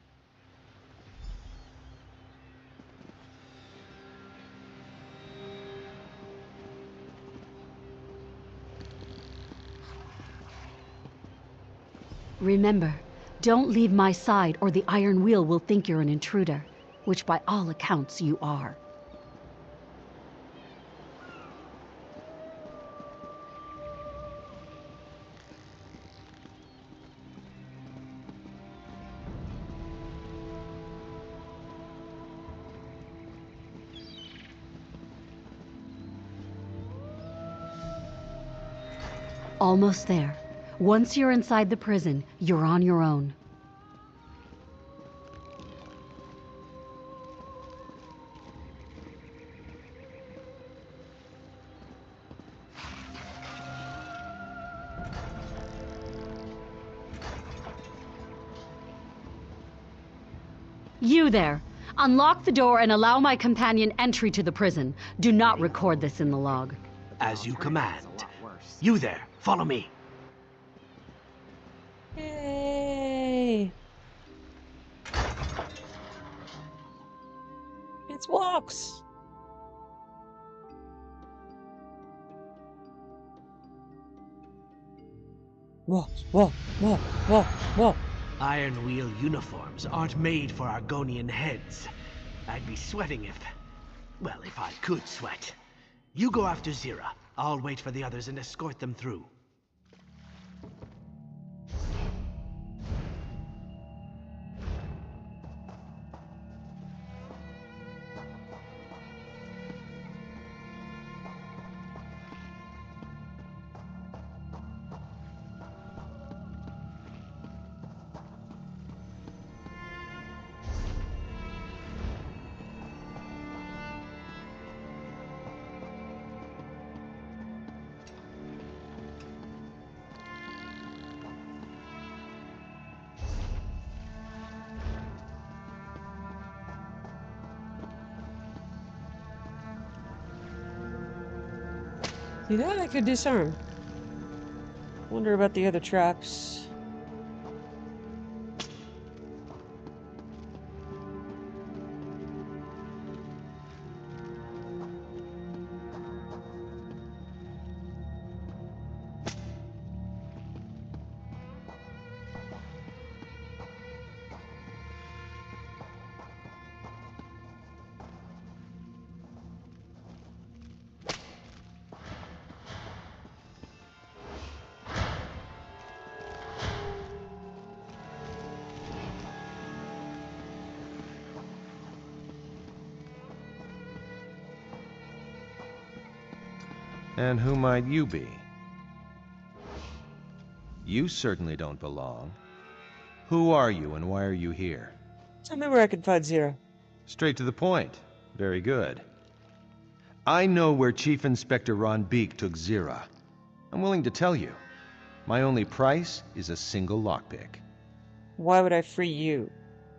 Remember, don't leave my side or the Iron Wheel will think you're an intruder, which by all accounts you are. Almost there. Once you're inside the prison, you're on your own. You there! Unlock the door and allow my companion entry to the prison. Do not record this in the log. As you command. You there, follow me. Yay! It's walks! Walks, walk, walk, walk, walk. Iron Wheel uniforms aren't made for Argonian heads. I'd be sweating if... well, if I could sweat. You go after Zira. I'll wait for the others and escort them through. See that? I could disarm. Wonder about the other traps. And who might you be? You certainly don't belong. Who are you and why are you here? Tell me where I can find Zira. Straight to the point. Very good. I know where Chief Inspector Ron Beek took Zira. I'm willing to tell you. My only price is a single lockpick. Why would I free you?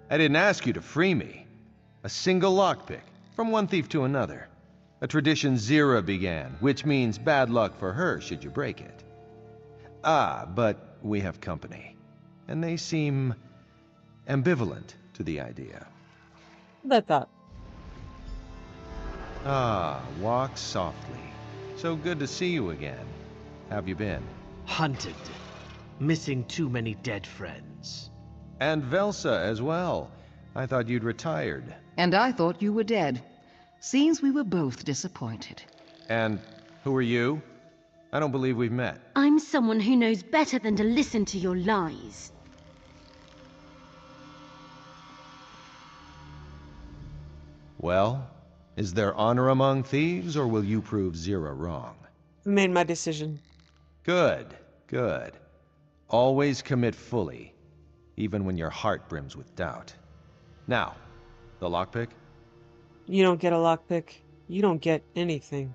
I didn't ask you to free me. A single lockpick, from one thief to another. A tradition Zira began, which means bad luck for her should you break it. Ah, but we have company, and they seem ambivalent to the idea. That thought. Ah, walk softly. So good to see you again. Have you been? Hunted. Missing too many dead friends. And Velsa as well. I thought you'd retired. And I thought you were dead. Seems we were both disappointed. And who are you? I don't believe we've met. I'm someone who knows better than to listen to your lies. Well, is there honor among thieves, or will you prove Zira wrong? I made my decision. Good, good. Always commit fully, even when your heart brims with doubt. Now, the lockpick? You don't get a lockpick. You don't get anything.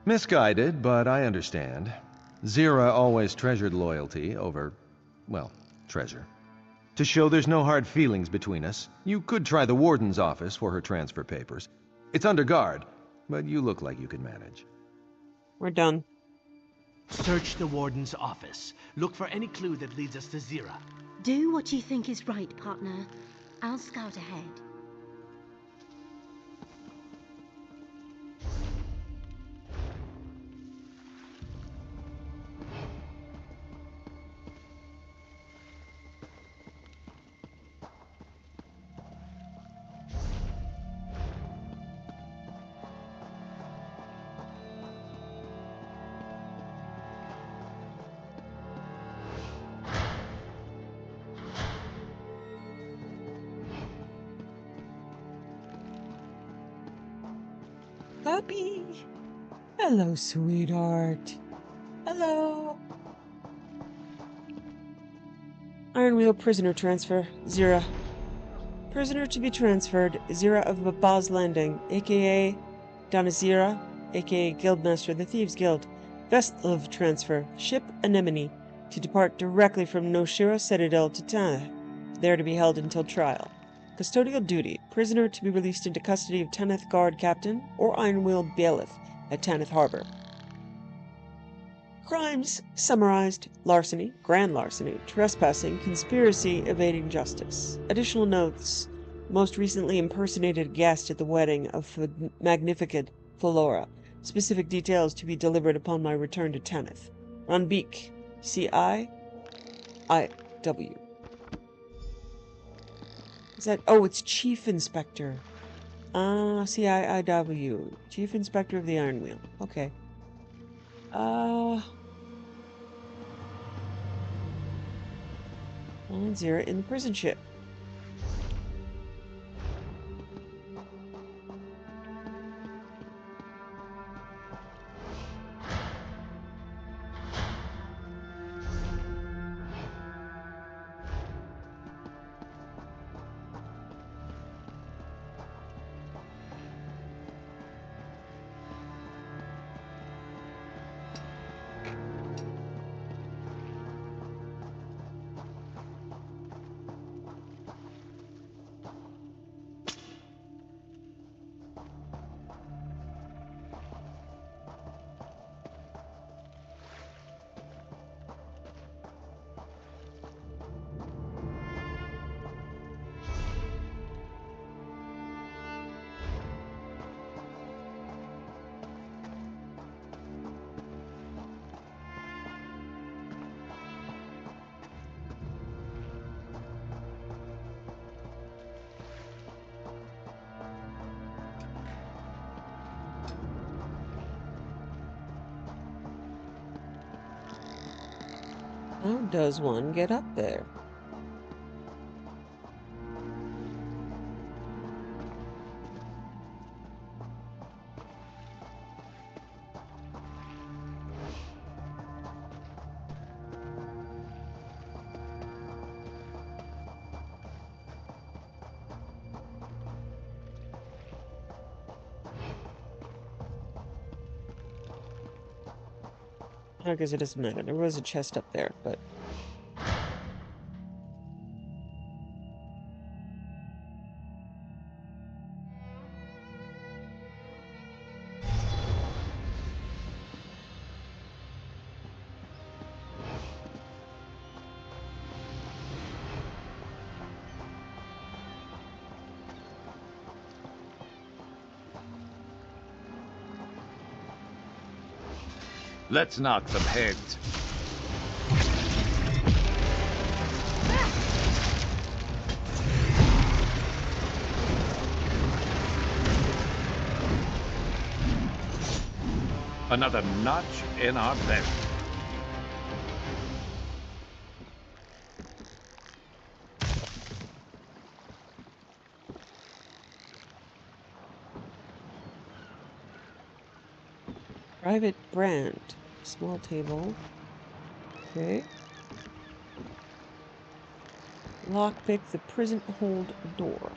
Misguided, but I understand. Zira always treasured loyalty over, well, treasure. To show there's no hard feelings between us, you could try the warden's office for her transfer papers. It's under guard, but you look like you can manage. We're done. Search the warden's office. Look for any clue that leads us to Zira. Do what you think is right, partner. I'll scout ahead. Puppy! Hello, sweetheart. Hello. Iron Wheel prisoner transfer, Zira. Prisoner to be transferred, Zira of Babaz Landing, aka Donazira, aka Guildmaster of the Thieves Guild. Vessel of transfer, ship Anemone, to depart directly from Noshira Citadel to Tanith, there to be held until trial. Custodial duty, prisoner to be released into custody of Tanith Guard Captain or Iron Wheel Bailiff at Tanith Harbor. Crimes summarized: larceny, grand larceny, trespassing, conspiracy, evading justice. Additional notes: most recently impersonated guest at the wedding of the magnificent Flora. Specific details to be delivered upon my return to Tanith. Ranbeek, C-I-I-W. Is that... oh, it's Chief Inspector. C-I-I-W. Chief Inspector of the Iron Wheel. Okay. And Zira in the prison ship. How does one get up there? I guess it doesn't matter. There was a chest up there, but... Let's knock some heads. Another notch in our belt. Private brand. Small table. Okay. Lockpick the prison hold door.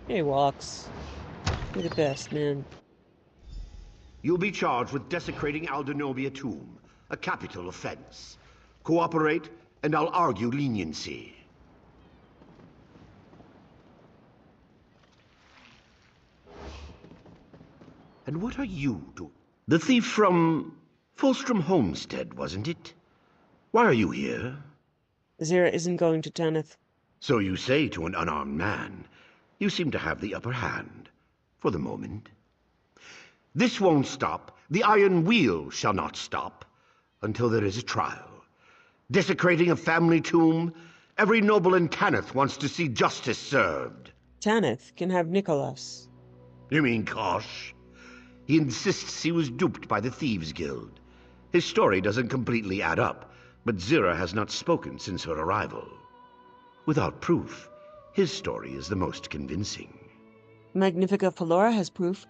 Hey, Walks. You're the best, man. You'll be charged with desecrating Aldenovia tomb, a capital offense. Cooperate, and I'll argue leniency. And what are you doing? The thief from Fulstrom Homestead, wasn't it? Why are you here? Zira isn't going to Tanith. So you say to an unarmed man. You seem to have the upper hand, for the moment. This won't stop. The iron wheel shall not stop, until there is a trial. Desecrating a family tomb, every noble in Tanith wants to see justice served. Tanith can have Nicolas. You mean Kosh? He insists he was duped by the Thieves Guild. His story doesn't completely add up, but Zira has not spoken since her arrival. Without proof, his story is the most convincing. Magnifica Flora has proof.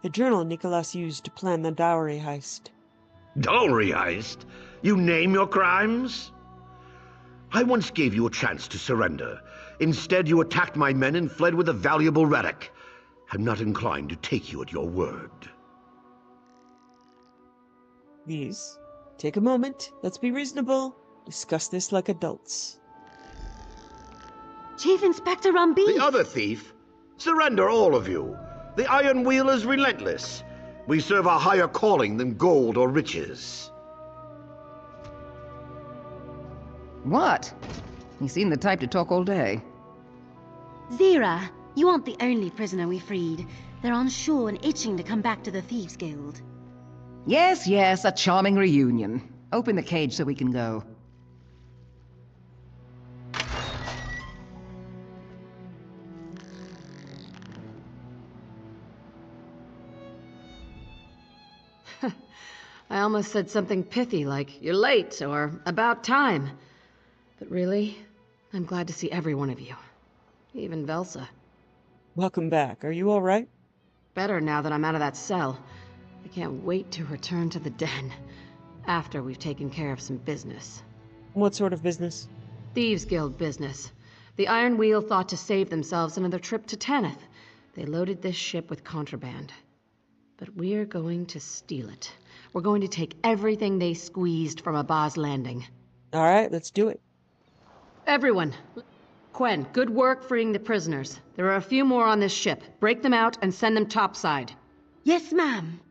The journal Nicolas used to plan the dowry heist. Dowry heist? You name your crimes? I once gave you a chance to surrender. Instead, you attacked my men and fled with a valuable relic. I'm not inclined to take you at your word. Please, take a moment. Let's be reasonable. Discuss this like adults. Chief Inspector Rumby! The other thief? Surrender, all of you. The Iron Wheel is relentless. We serve a higher calling than gold or riches. What? You seem the type to talk all day. Zira, you aren't the only prisoner we freed. They're on shore and itching to come back to the Thieves Guild. Yes, yes, a charming reunion. Open the cage so we can go. I almost said something pithy like, "You're late," or "About time." But really, I'm glad to see every one of you. Even Velsa. Welcome back. Are you all right? Better now that I'm out of that cell. I can't wait to return to the den. After we've taken care of some business. What sort of business? Thieves Guild business. The Iron Wheel thought to save themselves another trip to Tanith. They loaded this ship with contraband. But we're going to steal it. We're going to take everything they squeezed from Abba's Landing. All right, let's do it. Everyone. Quen, good work freeing the prisoners. There are a few more on this ship. Break them out and send them topside. Yes, ma'am.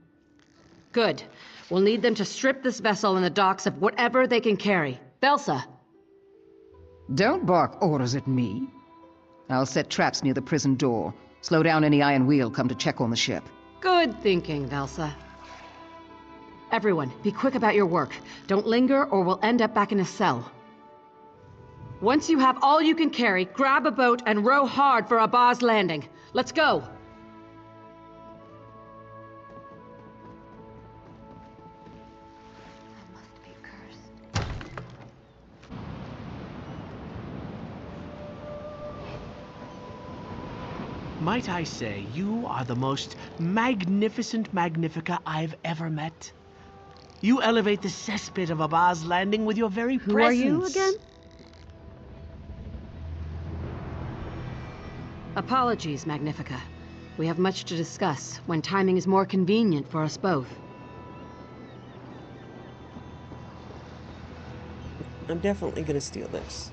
Good. We'll need them to strip this vessel in the docks of whatever they can carry. Velsa. Don't bark orders at me. I'll set traps near the prison door. Slow down any Iron Wheel come to check on the ship. Good thinking, Velsa. Everyone, be quick about your work. Don't linger or we'll end up back in a cell. Once you have all you can carry, grab a boat and row hard for Abba's Landing. Let's go! Might I say, you are the most magnificent Magnifica I've ever met. You elevate the cesspit of Abba's Landing with your very presence. Who are you again? Apologies, Magnifica. We have much to discuss when timing is more convenient for us both. I'm definitely gonna steal this.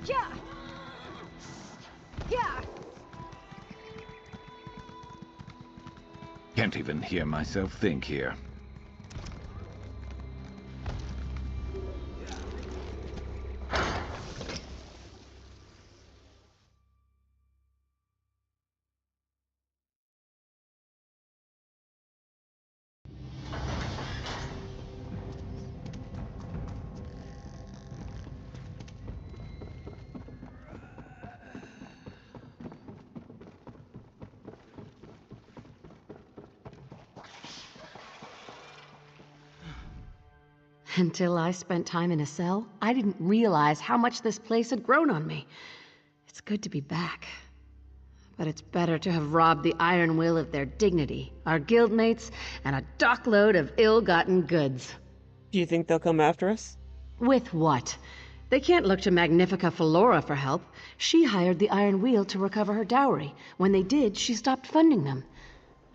Yeah! Yeah! Can't even hear myself think here. Until I spent time in a cell, I didn't realize how much this place had grown on me. It's good to be back. But it's better to have robbed the Iron Will of their dignity, our guildmates, and a dockload of ill-gotten goods. Do you think they'll come after us? With what? They can't look to Magnifica Flora for help. She hired the Iron Wheel to recover her dowry. When they did, she stopped funding them.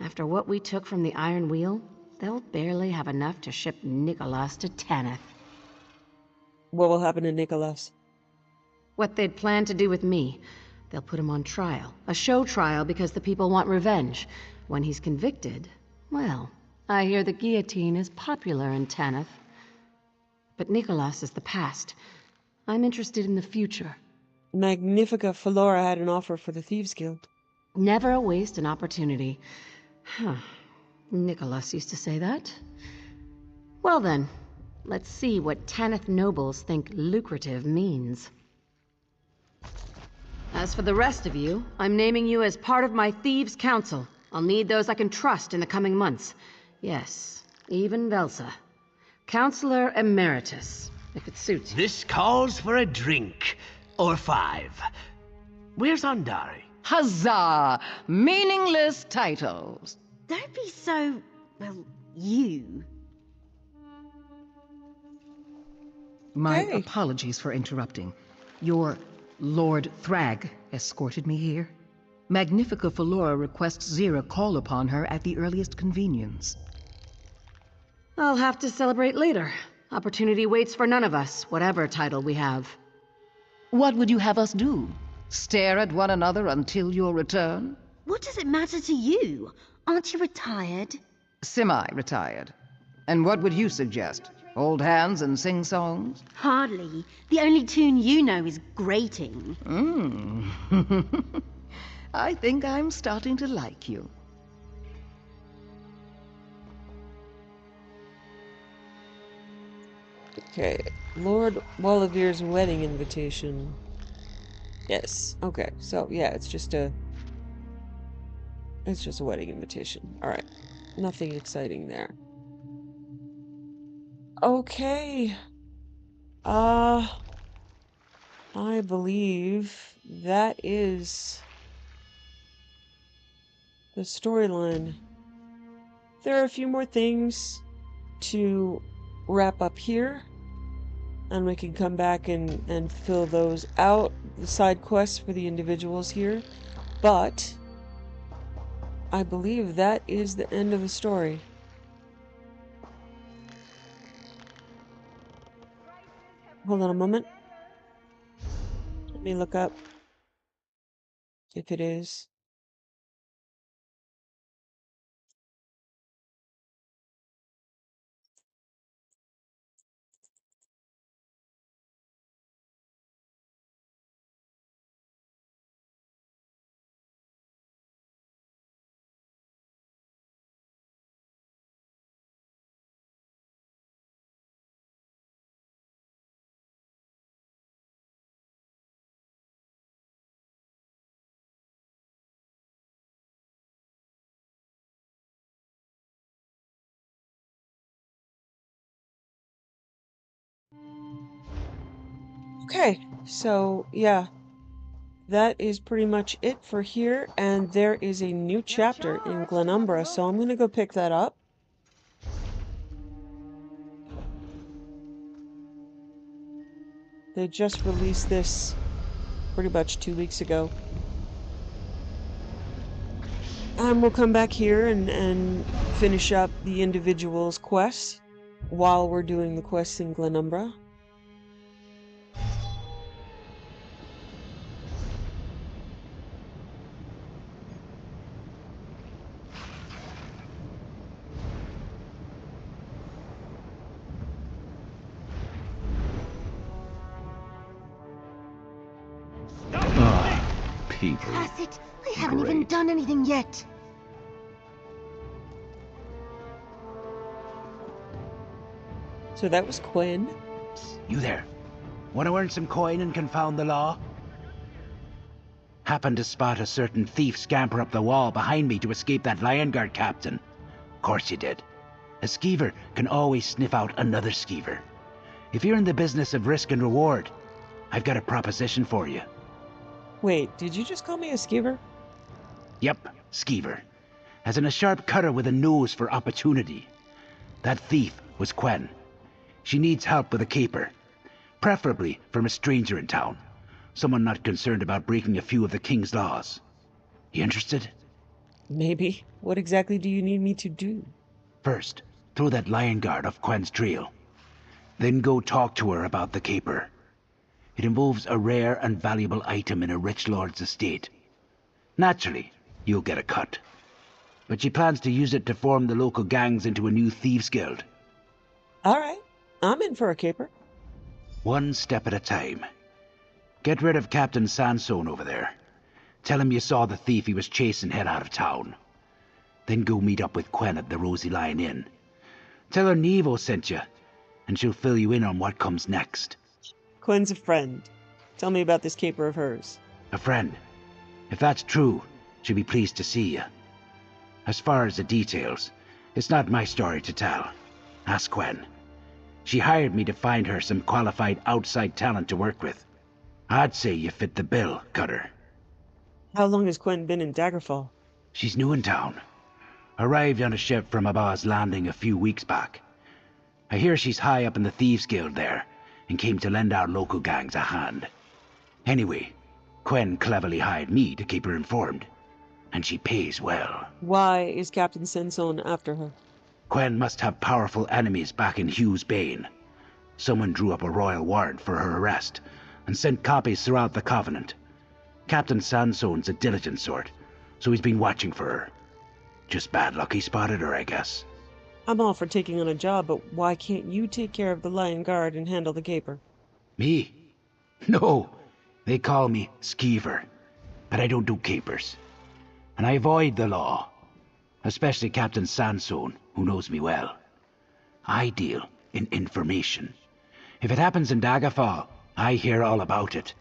After what we took from the Iron Wheel, they'll barely have enough to ship Nicolas to Tanith. What will happen to Nicolas? What they'd planned to do with me. They'll put him on trial. A show trial because the people want revenge. When he's convicted, well, I hear the guillotine is popular in Tanith. But Nicolas is the past. I'm interested in the future. Magnifica Flora had an offer for the Thieves Guild. Never waste an opportunity. Huh. Nicolas used to say that. Well then, let's see what Tanith nobles think lucrative means. As for the rest of you, I'm naming you as part of my Thieves' Council. I'll need those I can trust in the coming months. Yes, even Velsa. Counselor Emeritus, if it suits you. This calls for a drink. Or 5. Where's Andari? Huzzah! Meaningless titles. Don't be so, well, you. My Hey. apologies for interrupting. Your Lord Thrag escorted me here. Magnifica Flora requests Zira call upon her at the earliest convenience. I'll have to celebrate later. Opportunity waits for none of us, whatever title we have. What would you have us do? Stare at one another until your return? What does it matter to you? Aren't you retired? Semi-retired. And what would you suggest? Hold hands and sing songs? Hardly. The only tune you know is grating. I think I'm starting to like you. Okay, Lord Wallavir's wedding invitation. Yes, okay, so yeah, it's just a It's just a wedding invitation. Alright. Nothing exciting there. Okay. I believe that is the storyline. There are a few more things to wrap up here, and we can come back and fill those out, the side quests for the individuals here. But I believe that is the end of the story. Hold on a moment. Let me look up if it is. Okay, so yeah, that is pretty much it for here, and there is a new chapter in Glenumbra, so I'm gonna go pick that up. They just released this pretty much 2 weeks ago. And we'll come back here and finish up the individual's quest while we're doing the quests in Glenumbra. People. Pass it! I haven't even done anything yet. So that was Quinn. You there. Want to earn some coin and confound the law? Happened to spot a certain thief scamper up the wall behind me to escape that Lion Guard captain. Course you did. A skeever can always sniff out another skeever. If you're in the business of risk and reward, I've got a proposition for you. Wait, did you just call me a skeever? Yep, skeever. As in a sharp cutter with a nose for opportunity. That thief was Quen. She needs help with a caper. Preferably from a stranger in town. Someone not concerned about breaking a few of the king's laws. You interested? Maybe. What exactly do you need me to do? First, throw that Lion Guard off Quen's trail. Then go talk to her about the caper. It involves a rare and valuable item in a rich lord's estate. Naturally, you'll get a cut. But she plans to use it to form the local gangs into a new Thieves Guild. Alright, I'm in for a caper. One step at a time. Get rid of Captain Sansone over there. Tell him you saw the thief he was chasing head out of town. Then go meet up with Quen at the Rosy Lion Inn. Tell her Nevo sent you, and she'll fill you in on what comes next. Quinn's a friend. Tell me about this caper of hers. A friend. If that's true, she'll be pleased to see you. As far as the details, it's not my story to tell. Ask Quen. She hired me to find her some qualified outside talent to work with. I'd say you fit the bill, Cutter. How long has Quen been in Daggerfall? She's new in town. Arrived on a ship from Abba's Landing a few weeks back. I hear she's high up in the Thieves Guild there, and came to lend our local gangs a hand. Anyway, Quen cleverly hired me to keep her informed. And she pays well. Why is Captain Sansone after her? Quen must have powerful enemies back in Hugh's Bane. Someone drew up a royal warrant for her arrest, and sent copies throughout the Covenant. Captain Sansone's a diligent sort, so he's been watching for her. Just bad luck he spotted her, I guess. I'm all for taking on a job, but why can't you take care of the Lion Guard and handle the caper? Me? No, they call me Skeever, but I don't do capers. And I avoid the law, especially Captain Sansone, who knows me well. I deal in information. If it happens in Daggerfall, I hear all about it,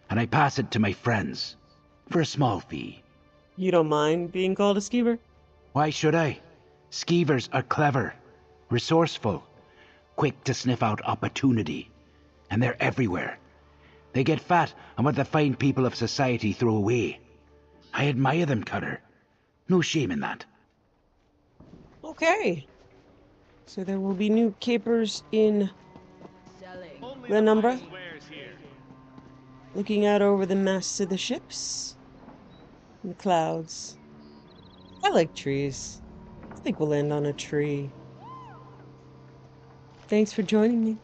and I pass it to my friends, for a small fee. You don't mind being called a skeever? Why should I? Skeevers are clever, resourceful, quick to sniff out opportunity. And they're everywhere. They get fat on what the fine people of society throw away. I admire them, Cutter. No shame in that. Okay. So there will be new capers in Lenumbra. Looking out over the masts of the ships. And the clouds. I like trees. I think we'll end on a tree. Thanks for joining me.